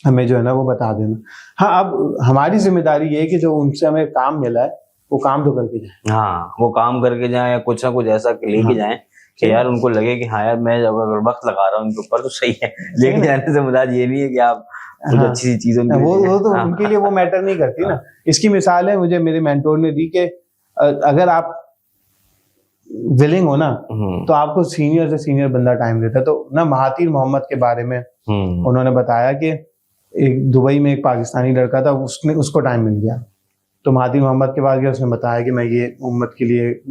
हमें जो है ना वो बता देना। हाँ, अब हमारी जिम्मेदारी ये है कि जो उनसे हमें काम मिला है वो काम तो करके जाए। हाँ, वो काम करके जाए या कुछ ना कुछ ऐसा लेके जाए कि यार उनको लगे कि हाँ यार मैं अगर वक्त लगा रहा हूँ उनके ऊपर तो सही है। लेके जाने से मुराद ये नहीं है कि आप कुछ अच्छी सी चीजों वो तो उनके लिए वो मैटर नहीं करती ना। इसकी मिसाल है मुझे मेरे मेंटोर ने दी कि अगर आप विलिंग हो ना तो आपको सीनियर से सीनियर बंदा टाइम देता है। तो ना महातीर मोहम्मद के बारे में उन्होंने बताया कि एक दुबई में एक पाकिस्तानी लड़का था, उसको टाइम मिल गया तो महातीर मोहम्मद के पास गया, उसने बताया कि मैं ये उम्मत के लिए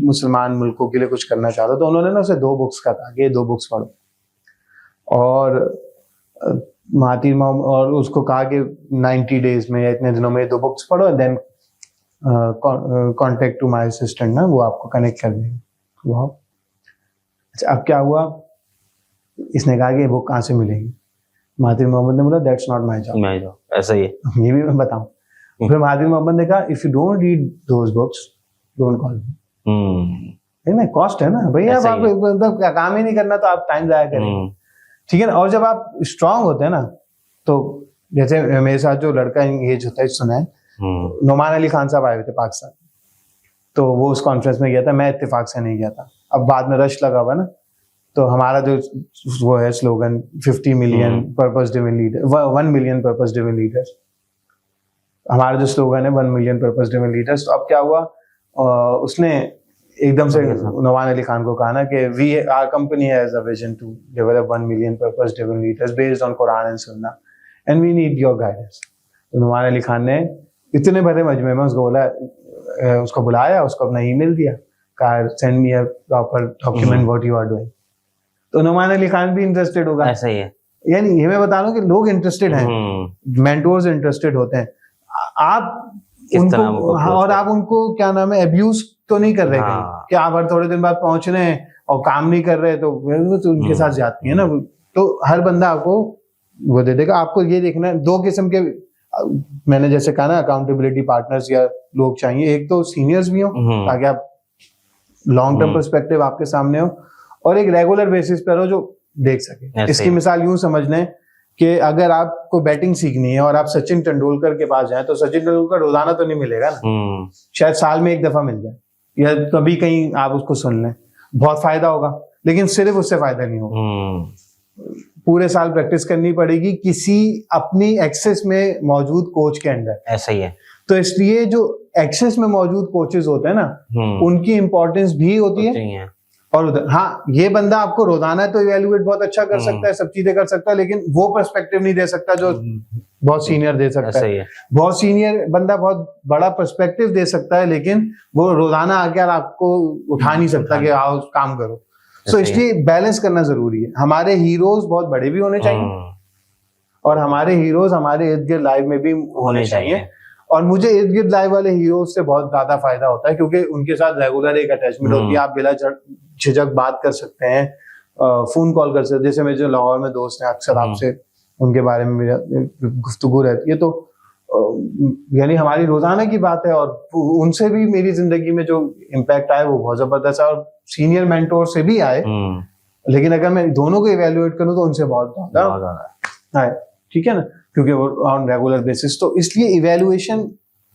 मुसलमान मुल्कों के लिए कुछ करना चाहता हूँ। तो उन्होंने ना उसे 2 बुक्स का कहा कि ये 2 बुक्स पढ़ो और महातीर मोहम्मद और उसको कहा कि 90 डेज में या इतने दिनों में 2 बुक्स पढ़ो, then contact to my assistant ना वो आपको कनेक्ट कर देंगे। वाह, अच्छा अब क्या हुआ, इसने कहा कि ये बुक कहाँ से मिलेगी? महातीर मोहम्मद ने बोला दैट्स नॉट माय जॉब। ऐसा ही है, ये भी मैं बताऊं। फिर महातीर मोहम्मद ने कहा if you don't read those books don't call मी। है ना, कॉस्ट है ना भैया, आप मतलब काम ही नहीं करना तो आप टाइम जाया करेंगे, ठीक है ना। और जब आप स्ट्रांग होते हैं ना तो जैसे मेरे साथ जो लड़का एंगेज होता है सुना है, नुमान अली खान साहब आए हुए थे पाकिस्तान, तो वो उस कॉन्फ्रेंस में गया था, मैं इत्तेफाक से नहीं गया था। अब बाद में रश लगा हुआ ना, तो हमारा जो वो है slogan 50 million purpose driven leader, 1 million purpose driven leaders, हमारा जो स्लोगन है 1 मिलियन पर्पस ड्रिवन लीडर्स। तो अब क्या हुआ, उसने एकदम से नुमान अली खान को कहा ना कि we our company has a vision to develop 1 million purpose driven leaders based on Quran and Sunnah and we need your guidance. तो नुमान अली खान ने इतने बड़े मजमे में उसको बोला, उसको बुलाया, उसको अपना ईमेल दिया, कहा send me a proper document what you are doing. तो नुमान अली खान भी इंटरेस्टेड होगा। ऐसा ही है, यानी ये मैं बता रहा हूँ कि लोग इंटरेस्टेड हैं, मेंटोर्स इंटरेस्टेड होते हैं। आप उनको और आप उनको क्या नाम है अब्यूज तो नहीं कर रहे कि आप हर थोड़े दिन बाद पहुंच रहे हैं और काम नहीं कर रहे तो उनके साथ जाती है ना। तो हर बंदा आपको वो दे देगा। आपको ये देखना है 2 किस्म के, मैंने जैसे कहा ना अकाउंटेबिलिटी पार्टनर्स या लोग चाहिए, एक तो सीनियर्स भी हो ताकि आप लॉन्ग टर्म पर्सपेक्टिव आपके सामने हो, और एक रेगुलर बेसिस पर हो जो देख सके। इसकी मिसाल यूं समझ लें कि अगर आपको बैटिंग सीखनी है और आप सचिन तेंदुलकर के पास जाएं तो सचिन तेंदुलकर रोजाना तो नहीं मिलेगा ना, शायद साल में 1 दफा मिल जाए या कभी कहीं आप उसको सुन लें, बहुत फायदा होगा, लेकिन सिर्फ उससे फायदा नहीं होगा। पूरे साल प्रैक्टिस करनी पड़ेगी किसी अपनी एक्सेस में मौजूद कोच के अंडर। ऐसा ही है। तो इसलिए जो एक्सेस में मौजूद कोचेस होते हैं ना उनकी इंपॉर्टेंस भी होती है। और हाँ, ये बंदा आपको रोजाना तो इवेल्युएट बहुत अच्छा कर सकता है, सब चीजें कर सकता है, लेकिन वो पर्सपेक्टिव नहीं दे सकता जो बहुत सीनियर दे सकता है। बहुत सीनियर बंदा बहुत बड़ा पर्सपेक्टिव दे सकता है, लेकिन वो रोजाना आकर आपको उठा नहीं सकता कि आओ काम करो। सो इसलिए बैलेंस करना जरूरी है। हमारे हीरोज बहुत बड़े भी होने चाहिए और हमारे हीरोज हमारे इर्द गिर्द लाइव में भी होने चाहिए। और मुझे इर्द गिर्द लाइव वाले हीरोज से बहुत ज्यादा फायदा होता है क्योंकि उनके साथ रेगुलर एक अटैचमेंट होती है। आप बिला झिझक बात कर सकते हैं, फोन कॉल कर सकते हैं। जैसे मेरे जो लाहौर में दोस्त हैं, अक्सर आपसे उनके बारे में गुफ्तगू रहती है, तो यानी हमारी रोजाना की बात है और उनसे भी मेरी जिंदगी में जो इम्पैक्ट आया वो बहुत जबरदस्त है। और सीनियर मेंटोर से भी आए, लेकिन अगर मैं दोनों को इवेल्युएट करूं तो उनसे बहुत ज्यादा है, ठीक है ना, क्योंकि वो ऑन रेगुलर बेसिस। तो इसलिए इवेल्युएशन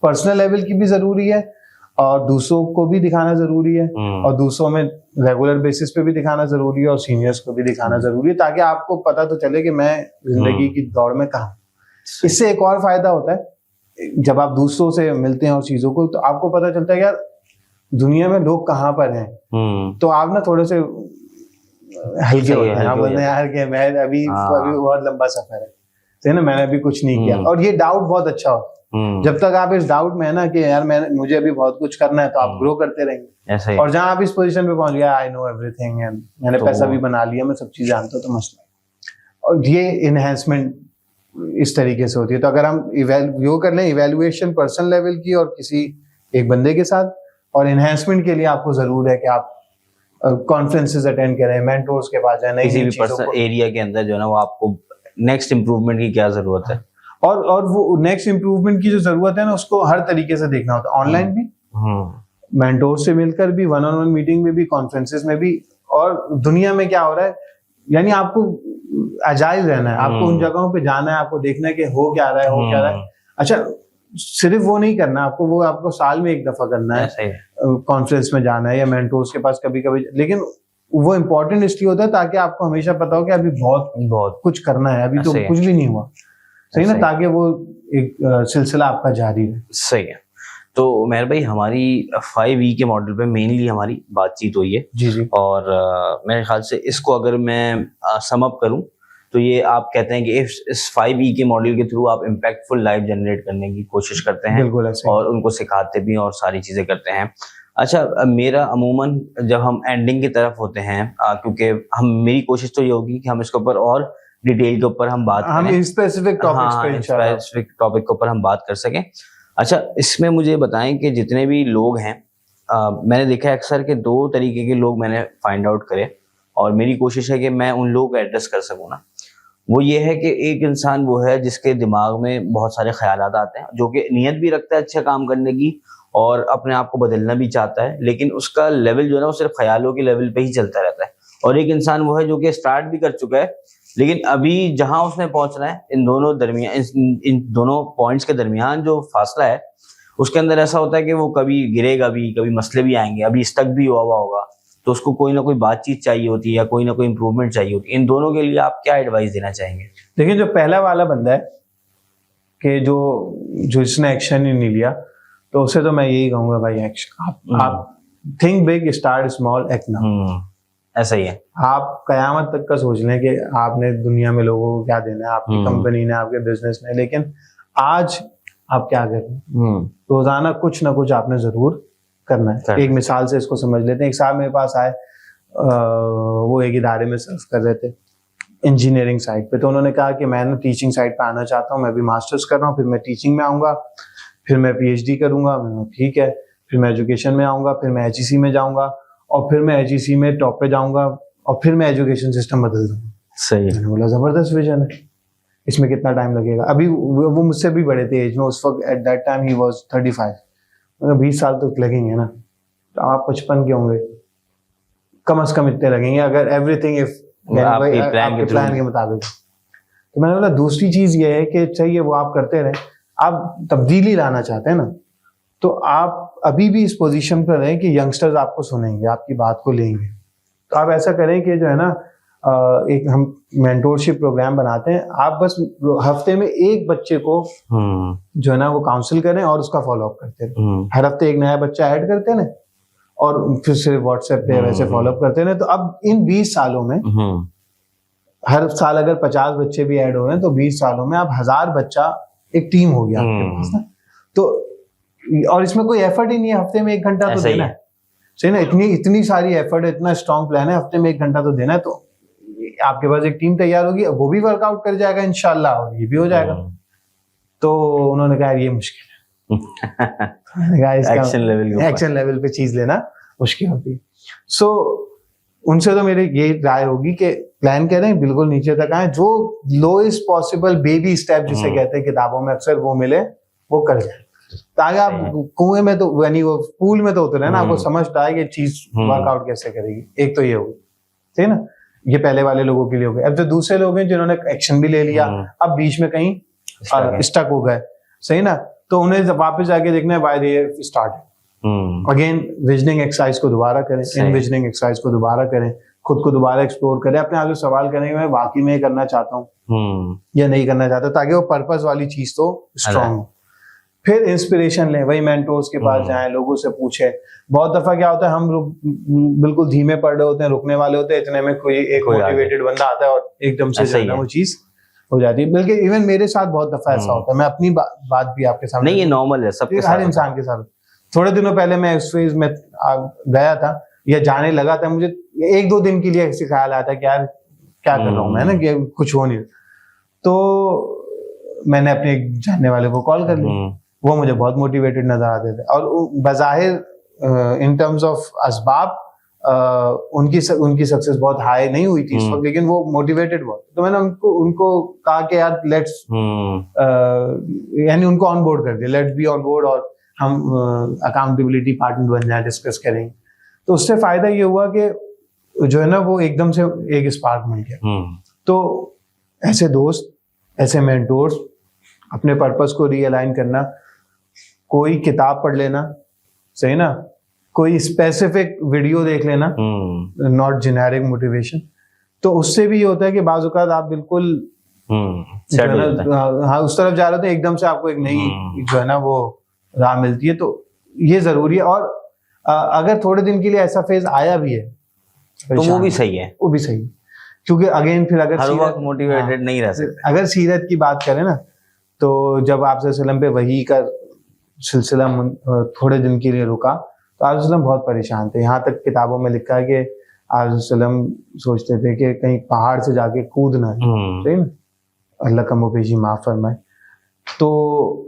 पर्सनल लेवल की भी जरूरी है और दूसरों को भी दिखाना जरूरी है और दूसरों में रेगुलर बेसिस पे भी दिखाना जरूरी है और सीनियर्स को भी दिखाना जरूरी है, ताकि आपको पता तो चले कि मैं जिंदगी की दौड़ में कहाँ। इससे एक और फायदा होता है, जब आप दूसरों से मिलते हैं और चीजों को, तो आपको पता चलता है यार दुनिया में लोग कहाँ पर हैं। तो आप ना थोड़े से हल्के होते हैं, आप बोलते हैं यार कि मैं अभी बहुत लंबा सफर है ना, मैंने अभी कुछ नहीं किया। और ये डाउट बहुत अच्छा होता है। जब तक आप इस डाउट में है ना कि यार मुझे अभी बहुत कुछ करना है, तो आप ग्रो करते रहेंगे। और जहां आप इस पोजीशन पे पहुंच गया, आई नो एवरीथिंग, एंड मैंने पैसा भी बना लिया, मैं सब चीज जानता हूँ, तो मसला। और ये इनहेंसमेंट इस तरीके से होती है। तो अगर हम वो कर लें इवेल्युएशन पर्सनल लेवल की और किसी एक बंदे के साथ, और इनहेंसमेंट के लिए आपको जरूर है कि आप कॉन्फ्रेंसेस अटेंड करें, मेंटोर्स के पास जाए, किसी भी पर्सनल एरिया के अंदर जो है ना वो आपको नेक्स्ट इंप्रूवमेंट की क्या जरूरत है। और वो नेक्स्ट इम्प्रूवमेंट की जो जरूरत है ना, उसको हर तरीके से देखना होता है, ऑनलाइन भी, मेंटोर से मिलकर भी, वन ऑन वन मीटिंग में भी, कॉन्फ्रेंसेस में भी, और दुनिया में क्या हो रहा है, यानी आपको अजाइल रहना है, आपको उन जगहों पे जाना है, आपको देखना है कि हो क्या रहा है, हो क्या रहा है। अच्छा, सिर्फ वो नहीं करना आपको साल में एक दफा करना है, कॉन्फ्रेंस में जाना है या मेंटोर्स के पास कभी कभी, लेकिन वो इम्पोर्टेंट इसलिए होता है ताकि आपको हमेशा पता हो कि अभी बहुत कुछ करना है, अभी तो कुछ भी नहीं हुआ, सही ना, ताकि वो एक सिलसिला आपका जारी रहे। सही है। तो मेहर भाई, हमारी 5E के मॉडल पे मेनली हमारी बातचीत हुई है जी। और मेरे ख्याल से इसको अगर मैं सम अप करूं तो ये आप कहते हैं कि इस 5E के मॉडल के थ्रू आप इम्पैक्टफुल लाइफ जनरेट करने की कोशिश करते हैं, बिल्कुल ऐसे, और उनको सिखाते भी और सारी चीजें करते हैं। अच्छा, मेरा अमूमन जब हम एंडिंग की तरफ होते हैं, क्योंकि मेरी कोशिश तो ये होगी कि हम इसके ऊपर और डिटेल के ऊपर हम बात करें, हम स्पेसिफिक टॉपिक के ऊपर हम बात कर सकें। अच्छा, इसमें मुझे बताएं कि जितने भी लोग हैं, मैंने देखा है अक्सर के 2 तरीके के लोग मैंने फाइंड आउट करे, और मेरी कोशिश है कि मैं उन लोगों को एड्रेस कर सकूं ना। वो ये है कि एक इंसान वो है जिसके दिमाग में बहुत सारे ख्यालात आते हैं, जो कि नियत भी रखता है अच्छा काम करने की और अपने आप को बदलना भी चाहता है, लेकिन उसका लेवल जो है ना वो सिर्फ ख्यालों के लेवल पे ही चलता रहता है। और एक इंसान वो है जो कि स्टार्ट भी कर चुका है, लेकिन अभी जहां उसने पहुंचना है, इन दोनों पॉइंट्स के दरमियान जो फासला है, उसके अंदर ऐसा होता है कि वो कभी गिरेगा भी, कभी मसले भी आएंगे, अभी स्टक भी हुआ होगा, तो उसको कोई ना कोई बातचीत चाहिए होती है या कोई ना कोई इंप्रूवमेंट चाहिए होती है। इन दोनों के लिए आप क्या एडवाइस देना चाहेंगे? देखिए, जो पहला वाला बंदा है कि जो इसने एक्शन ही नहीं लिया, तो उसे तो मैं यही कहूंगा, भाई एक्शन, आप think big, start small, act now. ऐसा ही है। आप कयामत तक का सोच लें कि आपने दुनिया में लोगों को क्या देना है, आपकी कंपनी ने, आपके बिजनेस ने, लेकिन आज आप क्या कर रहे हैं, रोजाना कुछ ना कुछ आपने जरूर करना है। एक मिसाल से इसको समझ लेते हैं। एक साहब मेरे पास आए, वो एक इदारे में सर्व कर रहे थे इंजीनियरिंग साइड पे, तो उन्होंने कहा कि मैं ना टीचिंग साइड पे आना चाहता हूँ, मैं भी मास्टर्स कर रहा हूँ, फिर मैं टीचिंग में आऊंगा, फिर मैं PhD करूंगा। मैंने ठीक है, फिर मैं एजुकेशन में आऊंगा, फिर मैं HEC में जाऊंगा, और फिर मैं HEC में टॉप पे जाऊंगा, और फिर मैं एजुकेशन सिस्टम बदल दूंगा। सही। मैंने बोला जबरदस्त विजन है, इसमें कितना टाइम लगेगा? अभी वो मुझसे भी बड़े थे एज में, उस वक्त at that time he was 35। 20 साल तो लगेंगे ना, तो आप 55 के होंगे, कम से कम इतने लगेंगे अगर एवरीथिंग आपके प्लान के मुताबिक। तो मैंने बोला दूसरी चीज ये है कि चाहिए वो आप करते रहे, आप तब्दीली लाना चाहते हैं ना, तो आप अभी भी इस पोजीशन पर रहें कि यंगस्टर्स आपको सुनेंगे, आपकी बात को लेंगे। तो आप ऐसा करें कि जो है ना, एक हम मेंटोरशिप प्रोग्राम बनाते हैं, आप बस हफ्ते में एक बच्चे को जो है ना वो काउंसिल करें और उसका फॉलो अप करते रहे। हर हफ्ते एक नया बच्चा ऐड करते हैं और फिर से व्हाट्सएप पे वैसे फॉलो अप करते हैं। तो अब इन 20 सालों में हर साल अगर 50 बच्चे भी ऐड हो रहे हैं, तो 20 सालों में अब 1000 बच्चा एक टीम हो गया आपके पास ना। तो और इसमें कोई एफर्ट ही नहीं है, हफ्ते में 1 घंटा तो देना है, सही ना। इतनी सारी एफर्ट है, इतना स्ट्रॉन्ग प्लान है, हफ्ते में 1 घंटा तो देना है। तो आपके पास एक टीम तैयार होगी, वो भी वर्कआउट कर जाएगा इंशाल्लाह, और ये भी हो जाएगा। तो उन्होंने कहा ये मुश्किल है, एक्शन लेवल पे चीज लेना मुश्किल होती है। सो उनसे तो मेरी ये राय होगी कि प्लान करें, बिल्कुल नीचे तक आए, जो लोएस्ट पॉसिबल बेबी स्टेप जिसे कहते हैं किताबों में अक्सर, वो मिले वो कर जाए, ताकि आप कुएं में तो यानी वो पूल में तो उतरे ना, आपको समझ आए कि चीज वर्कआउट कैसे करेगी। एक तो ये होगी, ठीक है ना, ये पहले वाले लोगों के लिए हो गए। अब जो दूसरे लोग हैं जिन्होंने एक्शन भी ले लिया, अब बीच में कहीं स्टक हो गए, सही ना, तो उन्हें वापस जाके देखना है why they started again. Visioning exercise को दोबारा करें, इनविजनिंग एक्सरसाइज को दोबारा करें, खुद को दोबारा एक्सप्लोर करें, अपने आप से सवाल करें कि मैं वाकई में करना चाहता हूँ या नहीं करना चाहता, ताकि वो पर्पस वाली चीज तो स्ट्रांग हो। फिर इंस्पिरेशन लें, वही मेंटोर्स के पास जाएं, लोगों से पूछें। बहुत दफा क्या होता है, हम बिल्कुल धीमे पड़ रहे होते हैं, रुकने वाले होते हैं, इतने में कोई एक मोटिवेटेड बंदा आता है और एकदम से जो है वो चीज हो जाती है। बल्कि इवन मेरे साथ बहुत दफा ऐसा होता है, मैं अपनी बात भी आपके सामने, नहीं ये नॉर्मल है, सबके साथ, हर इंसान के साथ। थोड़े दिनों पहले मैं उस फेज में गया था या जाने लगा था, मुझे 1-2 दिन के लिए ऐसे ख्याल आता है कि यार क्या कर रहा हूँ मैं ना, कि कुछ हो नहीं। तो मैंने अपने एक जानने वाले को कॉल कर लिया, वो मुझे बहुत मोटिवेटेड नजर आते थे, और बजाहिर इन टर्म्स ऑफ असबाब उनकी सक्सेस बहुत हाई नहीं हुई थी इस वक्त, लेकिन वो मोटिवेटेड बहुत। तो मैंने उनको कहा कि यार लेट्स यानी उनको ऑन बोर्ड कर दिया, लेट्स बी ऑन बोर्ड, और हम अकाउंटेबिलिटी पार्टनर बन जाए, डिस्कस करेंगे। तो उससे फायदा ये हुआ कि जो है ना वो एकदम से एक स्पार्क मिल गया। तो ऐसे दोस्त, ऐसे मेंटोर्स, अपने पर्पस को रियलाइन करना, कोई किताब पढ़ लेना, सही ना, कोई स्पेसिफिक वीडियो देख लेना, नॉट जेनेरिक मोटिवेशन। तो उससे भी ये होता है कि बाज़ औक़ात आप बिल्कुल हाँ उस तरफ जा रहे हो तो एकदम से आपको एक नई जो है ना वो राह मिलती है। तो ये जरूरी है। और अगर थोड़े दिन के लिए ऐसा फेज आया भी है तो वो भी सही है, वो भी सही है, क्योंकि अगेन फिर अगर हर वक्त मोटिवेटेड नहीं रह सकते। अगर सीरत की बात करें ना, तो जब आप सल्लम पे वही का सिलसिला थोड़े दिन के लिए रुका तो आप सल्लम बहुत परेशान थे। यहाँ तक किताबों में लिखा है कि आप सल्लम सोचते थे कि कहीं पहाड़ से जाके कूदना है, सही ना, अल्लाह का मुपेशी माफ फरमाए। तो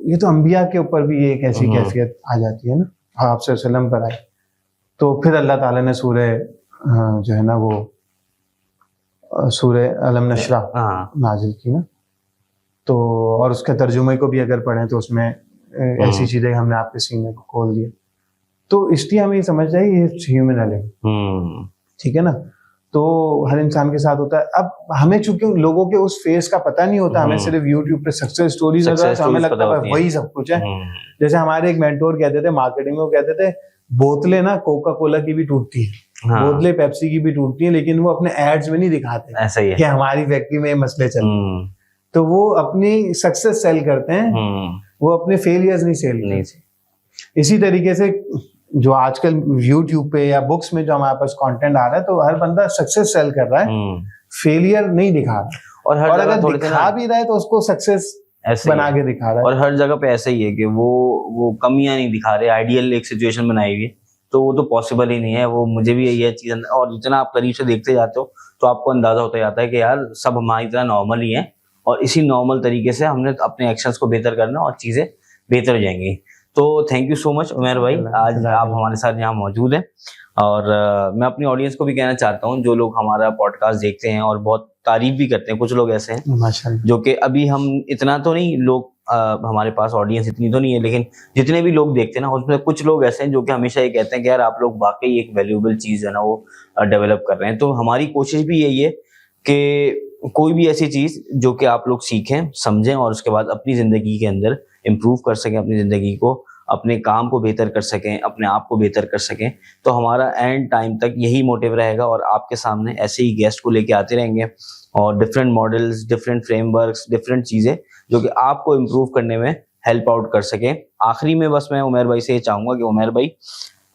ये तो अंबिया के ऊपर भी एक ऐसी कैफियत आ जाती है ना, आप सल्लम पर आए। तो फिर अल्लाह ताला ने सूरह जो है ना वो सूरह अलम नशरा नाजिल की ना, तो और उसके तर्जुमे को भी अगर पढ़ें तो उसमें ऐसी चीजें हमने आपके सीने को खोल दिया। तो इसलिए हमें ये समझ जाए ये ह्यूमन एलिमेंट, ठीक है ना। तो हर इंसान के साथ होता है। अब हमें चूंकि लोगों के उस फेस का पता नहीं होता, हमें सिर्फ यूट्यूब पे सक्सेस स्टोरीज हमें लगता है वही सब कुछ है। जैसे हमारे एक मेंटोर कहते थे मार्केटिंग में, वो कहते थे बोतलें ना कोका कोला की भी टूटती है, बोतलें पेप्सी की भी टूटती है, लेकिन वो अपने एड्स में नहीं दिखाते ऐसा ही है कि हमारी फैक्ट्री में ये मसले चल रहे हैं। तो वो अपनी सक्सेस सेल करते हैं, वो अपने फेलियर्स नहीं सेल करते। इसी तरीके से जो आजकल यूट्यूब पे या बुक्स में जो हमारे पास कंटेंट आ रहा है, तो हर बंदा सक्सेस सेल कर रहा है, फेलियर नहीं दिखा रहा। और अगर दिखा भी रहा है तो उसको सक्सेस बना के दिखा रहा है। और हर जगह पे ऐसा ही है कि वो कमियां नहीं दिखा रहे, आइडियल एक सिचुएशन बनाई हुई, तो वो तो पॉसिबल ही नहीं है। वो मुझे भी यही चीज, और जितना आप करीब से देखते जाते हो तो आपको अंदाजा होता जाता है कि यार सब हमारी तरह नॉर्मल ही है, और इसी नॉर्मल तरीके से हमने अपने एक्शंस को बेहतर करना और चीजें बेहतर हो जाएंगी। तो thank you so much Umar भाई, आज आप हमारे साथ यहाँ मौजूद हैं। और मैं अपनी ऑडियंस को भी कहना चाहता हूँ, जो लोग हमारा पॉडकास्ट देखते हैं और बहुत तारीफ भी करते हैं, कुछ लोग ऐसे हैं जो कि अभी हम इतना तो नहीं लोग हमारे पास ऑडियंस इतनी तो नहीं है, लेकिन जितने भी लोग देखते हैं ना उसमें कुछ लोग ऐसे हैं जो कि हमेशा ये कहते हैं कि यार आप लोग वाकई एक वैल्यूएबल चीज है ना वो डेवलप कर रहे हैं। तो हमारी कोशिश भी यही है कि कोई भी ऐसी चीज जो कि आप लोग सीखें, समझें और उसके बाद अपनी जिंदगी के अंदर इम्प्रूव कर सकें, अपनी जिंदगी को, अपने काम को बेहतर कर सकें, अपने आप को बेहतर कर सकें। तो हमारा एंड टाइम तक यही मोटिव रहेगा, और आपके सामने ऐसे ही गेस्ट को लेके आते रहेंगे और different models, different frameworks, different चीजें जो कि आपको इम्प्रूव करने में हेल्प आउट कर सकें। आखिरी में बस मैं उमर भाई से ये चाहूंगा कि उमर भाई,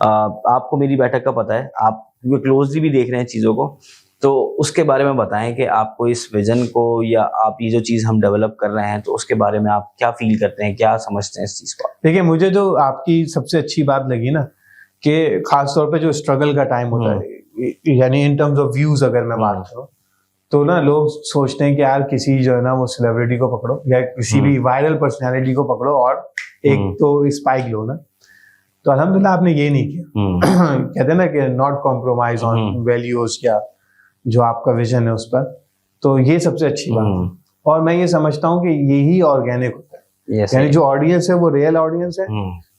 आपको मेरी बैठक का पता है, आप क्लोजली भी देख रहे हैं चीजों को, तो उसके बारे में बताएं कि आपको इस विजन को, या आप ये जो चीज हम डेवलप कर रहे हैं, तो उसके बारे में आप क्या फील करते हैं, क्या समझते हैं इस चीज को? देखिए, मुझे जो आपकी सबसे अच्छी बात लगी ना, कि खास तौर पे जो स्ट्रगल का टाइम होता है, यानी इन टर्म्स ऑफ व्यूज अगर मैं बात करूं, तो ना लोग सोचते हैं कि यार किसी जो है ना वो सेलिब्रिटी को पकड़ो या किसी भी वायरल पर्सनैलिटी को पकड़ो और एक तो स्पाइक लो ना। तो अल्हम्दुलिल्लाह आपने ये नहीं किया। कहते हैं ना कि नॉट कॉम्प्रोमाइज ऑन वैल्यूज, या जो आपका विजन है उस पर। तो ये सबसे अच्छी बात है, और मैं ये समझता हूँ कि यही ऑर्गेनिक होता है। यानी जो ऑडियंस है वो रियल ऑडियंस है,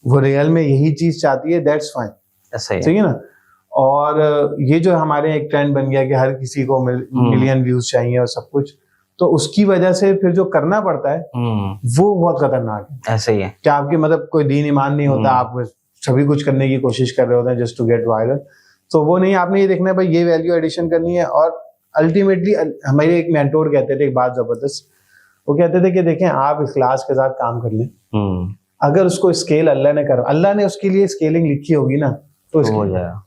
वो रियल में यही चीज चाहती है, दैट्स फाइन, ठीक है ना। और ये जो हमारे एक ट्रेंड बन गया कि हर किसी को मिलियन व्यूज चाहिए और सब कुछ, तो उसकी वजह से फिर जो करना पड़ता है वो बहुत खतरनाक है। ऐसे ही है क्या आपके मतलब कोई दीन ईमान नहीं होता, आप सभी कुछ करने की कोशिश कर रहे होते हैं जस्ट टू गेट वायरल। तो वो नहीं, आपने ये देखना है भाई ये वैल्यू एडिशन करनी है। और अल्टीमेटली हमारे एक मेंटोर कहते थे एक बात जबरदस्त, वो कहते थे कि देखें आप इखलास के साथ काम कर लें, अगर उसको स्केल अल्लाह ने कर, अल्लाह ने उसके लिए स्केलिंग लिखी होगी ना तो हो जाएगा,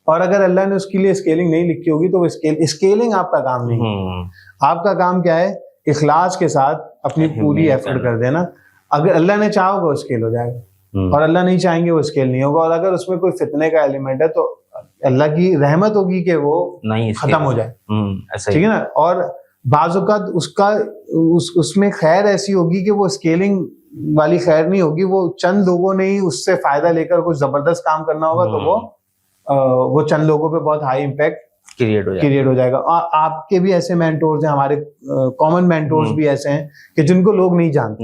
और अगर अल्लाह ने उसके लिए स्केलिंग नहीं लिखी होगी तो वो स्केलिंग आपका काम नहीं। आपका काम क्या है? इखलास के साथ अपनी पूरी एफर्ट कर देना। अगर अल्लाह ने चाहा होगा स्केल हो जाएगा, और अल्लाह नहीं चाहेंगे वो स्केल नहीं होगा। और अगर उसमें कोई फितने का एलिमेंट है तो अल्लाह की रहमत होगी कि वो नहीं खत्म हो जाए, ठीक है ना। और बाज़-औक़ात उसका उसमें खैर ऐसी होगी कि वो स्केलिंग वाली खैर नहीं होगी, वो चंद लोगों ने ही उससे फायदा लेकर कुछ जबरदस्त काम करना होगा, तो वो वो चंद लोगों पे बहुत हाई इम्पैक्ट क्रिएट हो जाएगा। और आपके भी ऐसे मेंटोर्स हैं, हमारे कॉमन मेंटोर्स भी ऐसे हैं कि जिनको लोग नहीं जानते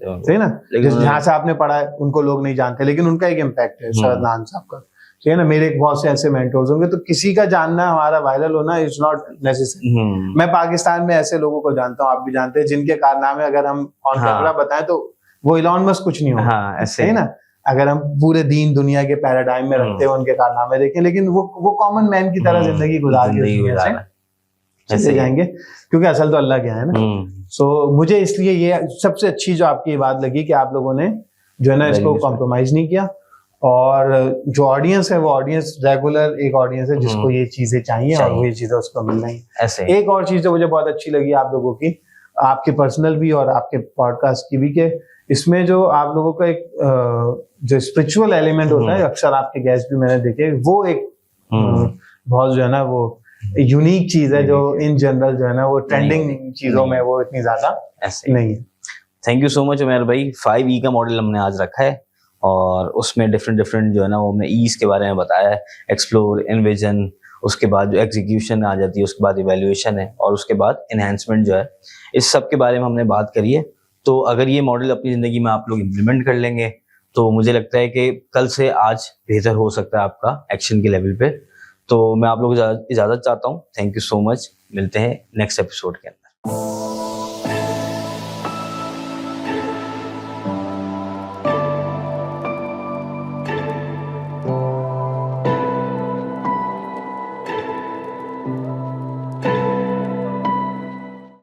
उनको। सही ना, लेकिन जहाँ से आपने पढ़ा है उनको लोग नहीं जानते, लेकिन उनका एक इम्पैक्ट है शरद नान साहब का, सही है ना। मेरे बहुत से ऐसे मेंटोर्स होंगे, तो किसी का जानना, हमारा वायरल होना इज नॉट नेसेसरी। मैं पाकिस्तान में ऐसे लोगों को जानता हूँ, आप भी जानते हैं, जिनके कारनामे अगर हम ऑन कैमरा बताएं तो वो इलॉन मस्क कुछ नहीं होगा, ऐसे है ना। अगर हम पूरे दीन दुनिया के पैराडाइम में रखते हैं उनके कारनामे देखें, लेकिन वो कॉमन मैन की तरह जिंदगी गुजार के चले जाएंगे, क्योंकि असल तो अल्लाह के है ना। सो मुझे इसलिए ये सबसे अच्छी जो आपकी ये बात लगी कि आप लोगों ने जो है ना इसको कॉम्प्रोमाइज नहीं किया, और जो ऑडियंस है वो ऑडियंस रेगुलर एक ऑडियंस है जिसको ये चीजें चाहिए और वो ये चीजें उसको मिल रही है। एक और चीज जो मुझे बहुत अच्छी लगी आप लोगों की, आपके पर्सनल भी और आपके पॉडकास्ट की भी, कि इसमें जो आप लोगों का एक जो स्पिरिचुअल एलिमेंट होता है, अक्सर आपके गेस्ट भी मैंने देखे, वो एक बहुत जो है ना वो यूनिक चीज है, जो इन जनरल जो है ना वो ट्रेंडिंग चीजों में वो इतनी ज्यादा नहीं है। थैंक यू सो मच उमेर भाई। 5E का मॉडल हमने आज रखा है, और उसमें डिफरेंट जो है ना वो हमने ईज के बारे में बताया है, एक्सप्लोर, इन्विजन, उसके बाद जो एग्जीक्यूशन आ जाती है, उसके बाद इवैल्यूएशन है, और उसके बाद एनहांसमेंट जो है, इस सब के बारे में हमने बात करी है। तो अगर ये मॉडल अपनी जिंदगी में आप लोग इम्प्लीमेंट कर लेंगे तो मुझे लगता है कि कल से आज बेहतर हो सकता है आपका एक्शन के लेवल पे। तो मैं आप लोगों को इजाजत चाहता हूँ। थैंक यू सो मच, मिलते हैं नेक्स्ट एपिसोड के अंदर।